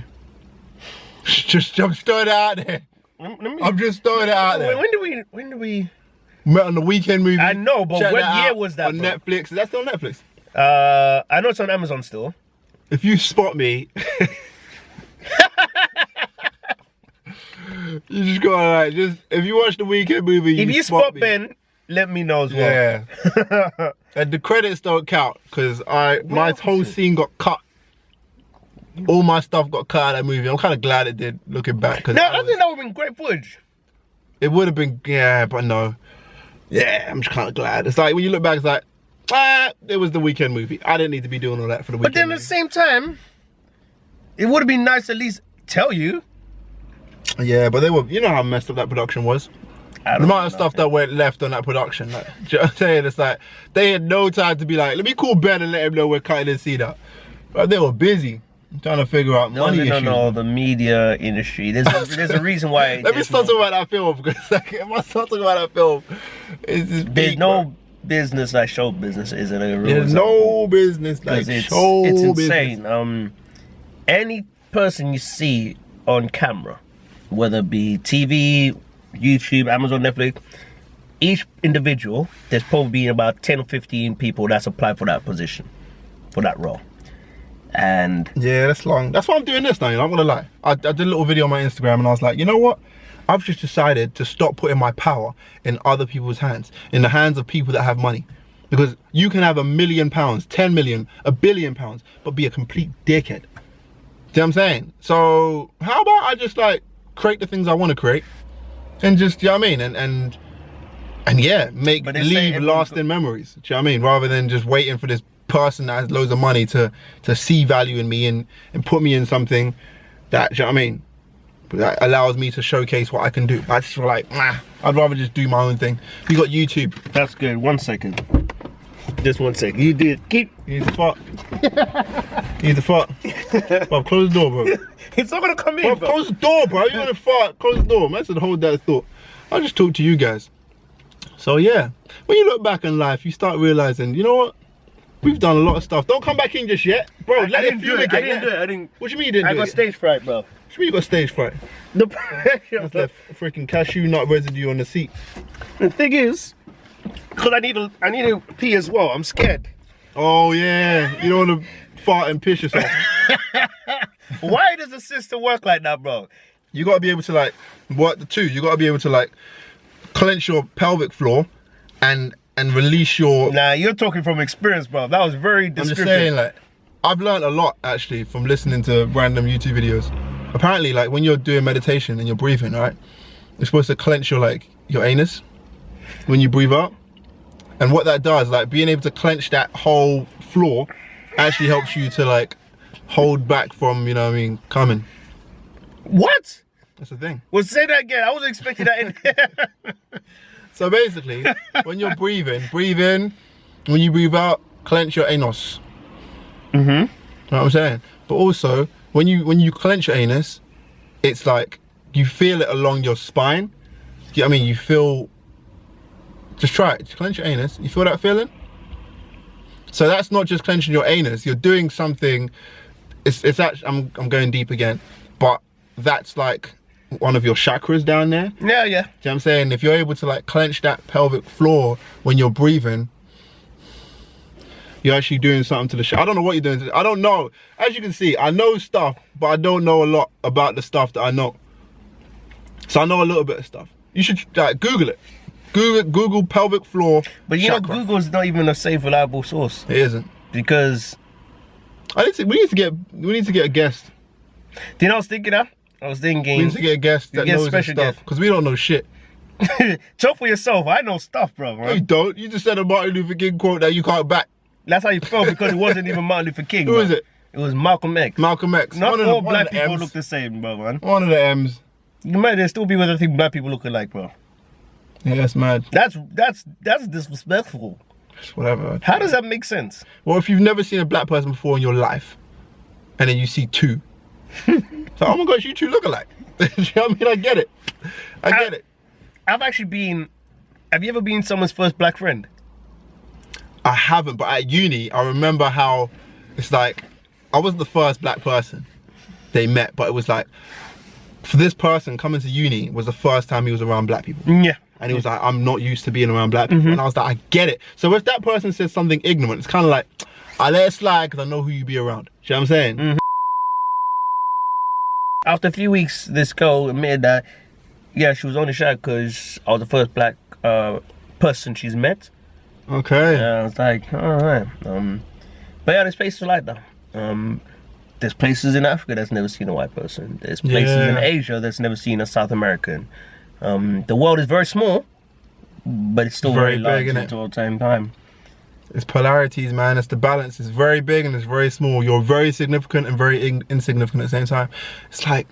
S1: Just throwing it out there. I'm just throwing it out there.
S2: When do we
S1: met on the weekend movie?
S2: I know, but what year was that?
S1: On Netflix. Is that still on Netflix?
S2: I know it's on Amazon still.
S1: If you spot me, you just gotta like, if you watch the weekend movie,
S2: if you spot Ben, let me know as well.
S1: Yeah. And the credits don't count because my whole scene got cut. All my stuff got cut out of that movie. I'm kind of glad it did, looking back.
S2: No, I think that would have been great footage.
S1: It would have been, yeah, but no. Yeah, I'm just kind of glad. It's like when you look back, it's like, it was the weekend movie. I didn't need to be doing all that for the weekend.
S2: But then at the same time, it would have been nice to at least tell you.
S1: Yeah, but they were, you know how messed up that production was. The amount of stuff that went left on that production. Like, do you know what I'm saying? It's like, they had no time to be like, let me call Ben and let him know we're cutting this scene out. But they were busy. I'm trying to figure out money issues.
S2: No, the media industry. There's a reason why.
S1: Let me start talking about that film, because like, if I start talking about that film, it's just
S2: there's no business like show business, is it?
S1: There's no business like show business.
S2: It's insane. Any person you see on camera, whether it be TV, YouTube, Amazon, Netflix, each individual, there's probably about 10 or 15 people that's applied for that position, for that role. And
S1: yeah, that's long. That's why I'm doing this now, you know, I'm gonna lie. I did a little video on my Instagram and I was like, you know what? I've just decided to stop putting my power in other people's hands, in the hands of people that have money. Because you can have £1 million, 10 million, £1 billion, but be a complete dickhead. Do you know what I'm saying? So how about I just like create the things I want to create and just, do you know what I mean? And yeah, leave lasting memories. Do you know what I mean? Rather than just waiting for this person that has loads of money to see value in me and put me in something that, do you know what I mean, that allows me to showcase what I can do. I just feel like, I'd rather just do my own thing. We got YouTube.
S2: That's good. 1 second. Just 1 second. You did. Keep.
S1: You need to fuck. You need to fuck. Bob, close the door, bro.
S2: It's not gonna come in.
S1: Bob, close the door, bro. You gonna fuck? Close the door. Man said hold that thought. I'll just talk to you guys. So yeah, when you look back in life, you start realizing, you know what? We've done a lot of stuff. Don't come back in just yet. Bro, let it fume again.
S2: I didn't do it. I didn't.
S1: What do you mean you didn't do it?
S2: I got stage fright, bro.
S1: What do you mean you got stage fright?
S2: The pressure.
S1: That's left freaking cashew nut residue on the seat.
S2: The thing is, because I need to pee as well. I'm scared.
S1: Oh yeah, you don't want to fart and piss yourself.
S2: Why does the system work like that, bro?
S1: You gotta be able to like work the two. You gotta be able to like clench your pelvic floor and release your.
S2: Nah, you're talking from experience, bro. That was very descriptive.
S1: I'm just saying, like, I've learned a lot actually from listening to random YouTube videos. Apparently, like when you're doing meditation and you're breathing, right, you're supposed to clench your anus when you breathe out. And what that does, like being able to clench that whole floor actually helps you to like hold back from, you know what I mean, coming.
S2: What?
S1: That's the thing.
S2: Well, say that again. I wasn't expecting that in there.
S1: So basically, when you're breathing, breathe in. When you breathe out, clench your anus.
S2: Mm-hmm.
S1: You know what I'm saying? But also, when you clench your anus, it's like you feel it along your spine. You know what I mean? You feel. Just try it. Just clench your anus. You feel that feeling? So that's not just clenching your anus. You're doing something. It's actually. I'm going deep again, but that's like one of your chakras down there.
S2: Yeah, yeah.
S1: Do you know what I'm saying? If you're able to like clench that pelvic floor when you're breathing, you're actually doing something to the I don't know what you're doing. I don't know. As you can see, I know stuff, but I don't know a lot about the stuff that I know. So I know a little bit of stuff. You should like Google it. Google pelvic floor.
S2: But you know, Google's not even a safe, reliable source.
S1: It isn't.
S2: Because
S1: we need to get a guest.
S2: Do you know what I was thinking of? I was thinking
S1: we need to get a guest that knows his stuff, because we don't know shit.
S2: Talk for yourself. I know stuff, bro.
S1: No, you don't. You just said a Martin Luther King quote that you can't back.
S2: That's how you felt, because it wasn't even Martin Luther King.
S1: Who is it?
S2: It was Malcolm X.
S1: Malcolm X.
S2: Not all black people look the same, bro, man.
S1: One of the M's.
S2: You might there still be other things black people look alike, bro.
S1: Yeah, that's mad.
S2: That's disrespectful.
S1: It's whatever.
S2: How does that make sense?
S1: Well, if you've never seen a black person before in your life, and then you see two, so oh my gosh, you two look alike. You know what I mean? I get it. I get it.
S2: I've actually been. Have you ever been someone's first black friend?
S1: I haven't, but at uni, I remember how it's like I wasn't the first black person they met, but it was like for this person coming to uni was the first time he was around black people.
S2: Yeah.
S1: And he was like, I'm not used to being around black people. And I was like, I get it. So if that person says something ignorant, it's kind of like, I let it slide because I know who you be around. Do you know what I'm saying?
S2: After a few weeks, this girl admitted that, yeah, she was only shy because I was the first black person she's met.
S1: Okay.
S2: I was like, all right. But yeah, there's places like that. There's places in Africa that's never seen a white person. There's places in Asia that's never seen a South American. The world is very small, but it's still very large at all the same time.
S1: It's polarities, man. It's the balance. It's very big and it's very small. You're very significant and very insignificant at the same time. It's like,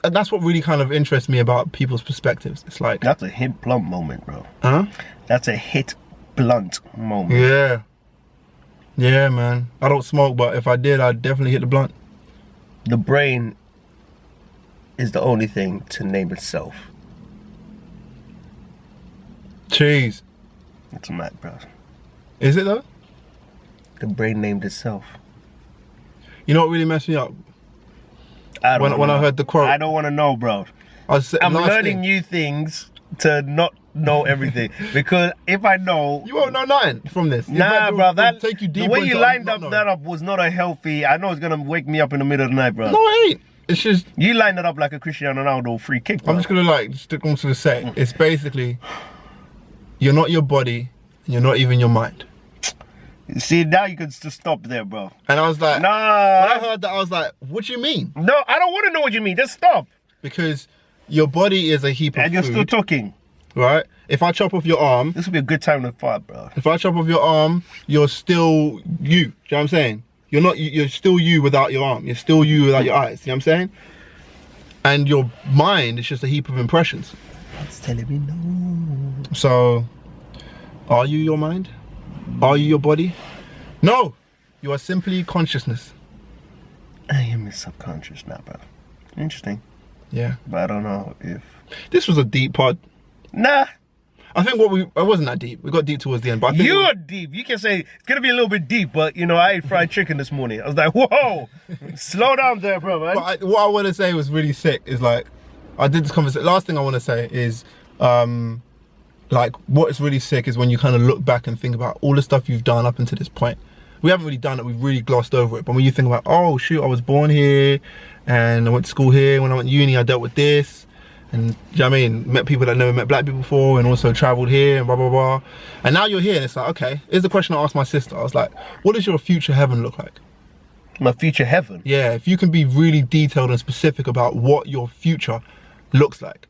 S1: that's what really kind of interests me about people's perspectives. It's like...
S2: That's a hit blunt moment, bro.
S1: Huh?
S2: That's a hit blunt moment.
S1: Yeah. Yeah, man. I don't smoke, but if I did, I'd definitely hit the blunt.
S2: The brain is the only thing to name itself.
S1: Jeez.
S2: It's mad, bro.
S1: Is it though?
S2: The brain named itself.
S1: You know what really messed me up? When I heard the quote.
S2: I don't want to know, bro. I'm learning new things to not know everything, because if I know,
S1: you won't know nothing from this.
S2: Nah, bro. That
S1: take you deeper.
S2: The way you lined that up was not a healthy. I know it's gonna wake me up in the middle of the night, bro.
S1: No, it ain't. It's just
S2: you lined it up like a Cristiano Ronaldo free kick, bro.
S1: I'm just gonna like stick on to the set. It's basically you're not your body, and you're not even your mind.
S2: See, now you can just stop there, bro.
S1: And I was like,
S2: nah.
S1: When I heard that, I was like, what do you mean?
S2: No, I don't want to know what you mean. Just stop.
S1: Because your body is a heap of
S2: and you're
S1: food,
S2: still talking.
S1: Right? If I chop off your arm...
S2: This would be a good time to fight, bro.
S1: If I chop off your arm, you're still you. Do you know what I'm saying? You're still you without your arm. You're still you without your eyes. You know what I'm saying? And your mind is just a heap of impressions.
S2: It's telling me no.
S1: So, are you your mind? Are you your body? No! You are simply consciousness.
S2: I am subconscious now, bro. Interesting.
S1: Yeah.
S2: But I don't know if...
S1: This was a deep pod.
S2: Nah.
S1: I think it wasn't that deep. We got deep towards the end, but I think
S2: You're deep. You can say it's gonna be a little bit deep, but you know, I ate fried chicken this morning. I was like, whoa, slow down there, bro, man.
S1: But what I want to say was really sick is like, I did this conversation. Last thing I want to say is, like, what is really sick is when you kind of look back and think about all the stuff you've done up until this point. We haven't really done it. We've really glossed over it. But when you think about, oh shoot, I was born here, and I went to school here. When I went to uni, I dealt with this. And, you know what I mean, met people that never met black people before, and also traveled here and blah, blah, blah. And now you're here, and it's like, okay, here's the question I asked my sister. I was like, what does your future heaven look like?
S2: My future heaven?
S1: Yeah, if you can be really detailed and specific about what your future looks like.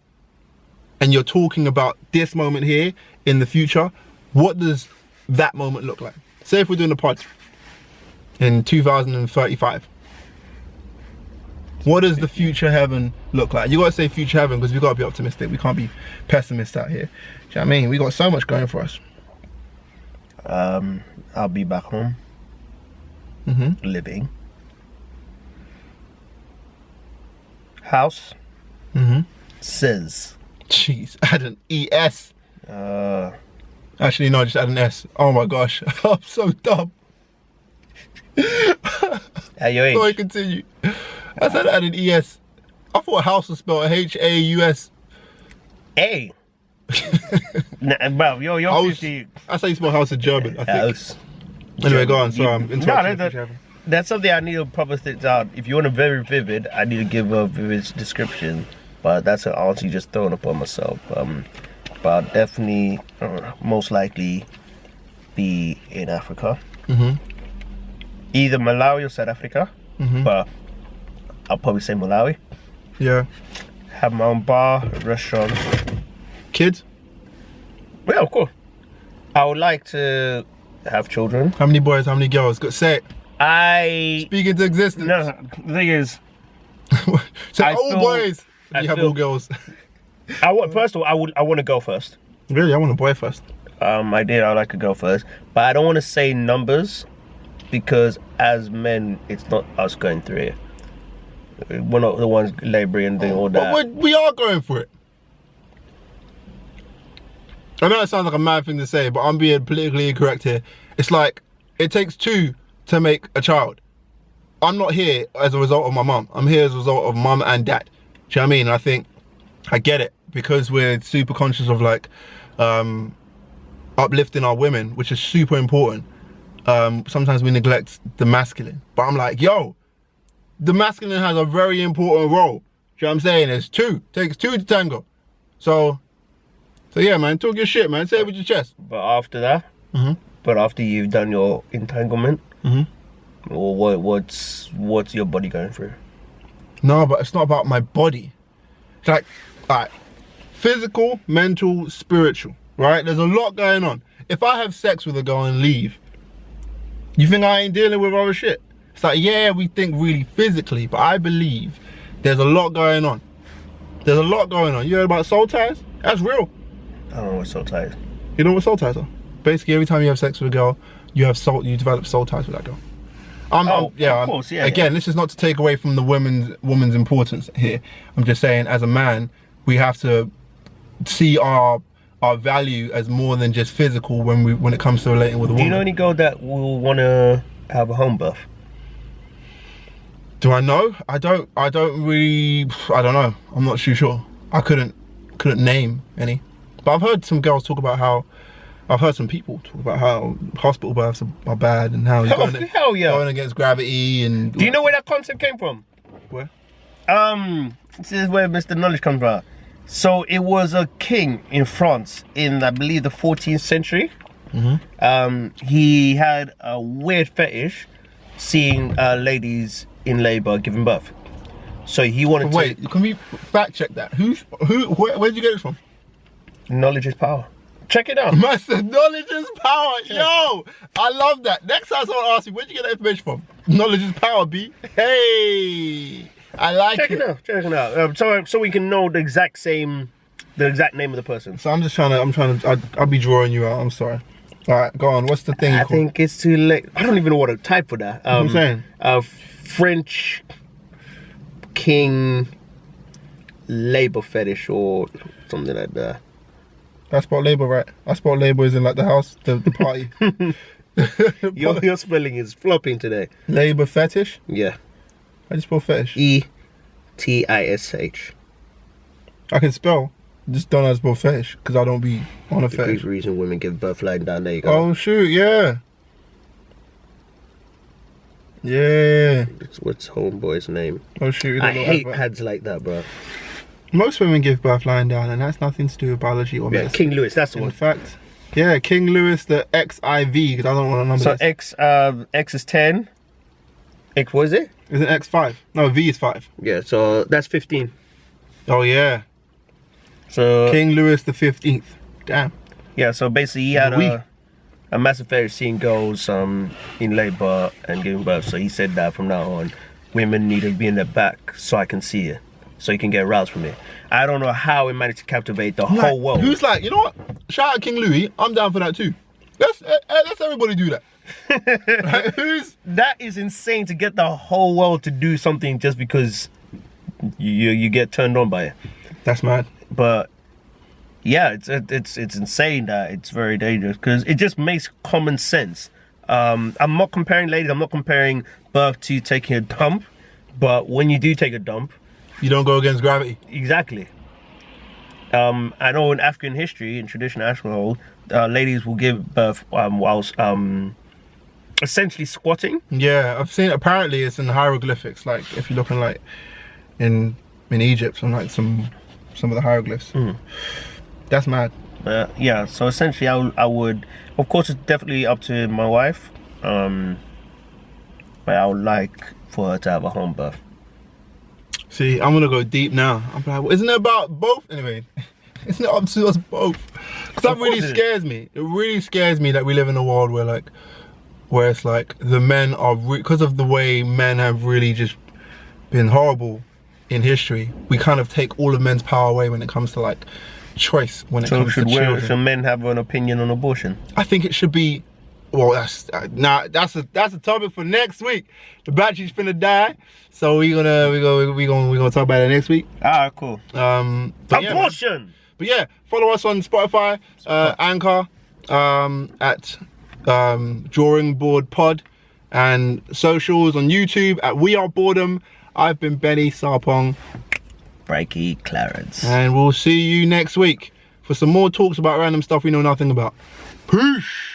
S1: And you're talking about this moment here in the future, what does that moment look like? Say if we're doing a pod in 2035. What does the future heaven look like? You gotta say future heaven because we gotta be optimistic. We can't be pessimists out here. Do you know what I mean? We got so much going for us.
S2: I'll be back home. Living. House. Says.
S1: Jeez, add an ES. Actually, no, just add an S. Oh my gosh, I'm so dumb.
S2: At your age.
S1: Sorry, continue. I said add an ES. I thought house was spelled H-A-U-S.
S2: A. Nah, bro, you're 50.
S1: That's how you spell house in German, I think.
S2: House.
S1: Anyway, go on. Sorry, I'm interrupting.
S2: No, that's something I need to probably sit down. If you want a very vivid, I need to give a vivid description. But that's an answer you just thrown upon myself. But definitely, most likely, be in Africa. Either Malawi or South Africa. But I'll probably say Malawi.
S1: Yeah.
S2: Have my own bar, restaurant.
S1: Kids?
S2: Yeah, of course. I would like to have children.
S1: How many boys? How many girls? Go say it. Speak into existence.
S2: No, the thing is,
S1: say all boys. You have all girls.
S2: First of all, I want to go first.
S1: Really, I want a boy first.
S2: I like to go first, but I don't want to say numbers because as men, it's not us going through it. We're not the ones labouring and doing all that.
S1: But we are going for it. I know it sounds like a mad thing to say, but I'm being politically incorrect here. It's like, it takes two to make a child. I'm not here as a result of my mum. I'm here as a result of mum and dad. Do you know what I mean? I think I get it because we're super conscious of like uplifting our women, which is super important. Sometimes we neglect the masculine. But I'm like, yo, the masculine has a very important role. Do you know what I'm saying? It's two. Takes two to tango. So yeah, man, talk your shit, man. Say it with your chest.
S2: But after that, but after you've done your entanglement, or what's your body going through?
S1: No, but it's not about my body. It's like, alright, physical, mental, spiritual, right? There's a lot going on. If I have sex with a girl and leave, you think I ain't dealing with other shit? It's like, yeah, we think really physically, but I believe there's a lot going on. There's a lot going on. You heard about soul ties? That's real.
S2: I don't know what soul ties.
S1: You know what soul ties are? Basically, every time you have sex with a girl, you develop soul ties with that girl. Of course, yeah. Again, this is not to take away from the woman's importance here. I'm just saying, as a man, we have to see our value as more than just physical when it comes to relating with a woman.
S2: Do you know any girl that will want to have a home birth?
S1: Do I know? I don't really. I don't know. I'm not too sure. I couldn't name any. But I've heard some girls talk about how. I've heard some people talk about how hospital births are bad and how you're going against gravity and.
S2: Do you know where that concept came from?
S1: Where?
S2: This is where Mr. Knowledge comes from. So it was a king in France in, I believe, the 14th century. He had a weird fetish seeing ladies in labour giving birth. So he wanted to.
S1: Wait, can we fact check that? Where did you get it from?
S2: Knowledge is power. Check it out.
S1: Master, knowledge is power. Yo, I love that. Next time someone asks you, where'd you get that information from? Knowledge is power, B. Hey, I like it.
S2: Check it out. So we can know the exact name of the person.
S1: So I'm trying to, I'll be drawing you out. I'm sorry. All right, go on. What's the thing?
S2: I think it's too late. I don't even know what to type for that.
S1: I'm saying.
S2: French king labor fetish or something like that.
S1: I spelled Labour right. I spelled Labour as in like the house, the party.
S2: Your spelling is flopping today.
S1: Labour fetish?
S2: Yeah.
S1: I just spell fetish.
S2: E-T-I-S-H.
S1: I can spell, just don't know how to spell fetish, because I don't be on a
S2: The
S1: fetish.
S2: reason women give birth lying down. There you go.
S1: Oh shoot, yeah. Yeah.
S2: What's homeboy's name?
S1: Oh shoot.
S2: I hate ads like that, bro.
S1: Most women give birth lying down, and that's nothing to do with biology or medicine.
S2: King Louis, that's the
S1: In
S2: one.
S1: fact, yeah, King Louis the XIV, because I don't want to number
S2: So
S1: this.
S2: X is 10. X, what is it?
S1: Is it X5? No, V is 5.
S2: Yeah, so that's 15.
S1: Oh yeah.
S2: So
S1: King Louis the 15th. Damn.
S2: yeah, so basically he had
S1: Oui.
S2: a massive fear of seeing girls in labor and giving birth. So he said that from now on, women need to be in the back so I can see it, so you can get aroused from it. I don't know how it managed to captivate the whole world.
S1: Who's like, you know what? Shout out King Louis. I'm down for that too. Let's everybody do that. Like,
S2: That is insane to get the whole world to do something just because you get turned on by it.
S1: That's mad.
S2: But yeah, it's insane that it's very dangerous because it just makes common sense. I'm not comparing ladies. I'm not comparing birth to taking a dump. But when you do take a dump,
S1: You don't go against gravity.
S2: exactly. I know in African history, in traditional African, ladies will give birth whilst essentially squatting.
S1: Yeah, I've seen. Apparently, it's in hieroglyphics. Like if you're looking like in Egypt, on like some of the hieroglyphs. That's mad.
S2: Yeah, so essentially I would, of course it's definitely up to my wife, but I would like for her to have a home birth.
S1: See, I'm gonna go deep now. I'm like, well, isn't it about both? Anyway, isn't it up to us both? Because that really scares me. It really scares me that we live in a world where it's like the men are, because of the way men have really just been horrible in history, we kind of take all of men's power away when it comes to like choice, when it comes to children.
S2: Should men have an opinion on abortion?
S1: I think it should be, well, that's a topic for next week. The battery's finna die, so we're gonna talk about it next week.
S2: Ah, cool.
S1: But yeah,
S2: Abortion.
S1: but yeah, follow us on Spotify, Anchor, at DrawingBOREDPod, and socials on YouTube at We Are Boredom. I've been Benny Sarpong,
S2: Frankie Clarence,
S1: and we'll see you next week for some more talks about random stuff we know nothing about. Peace.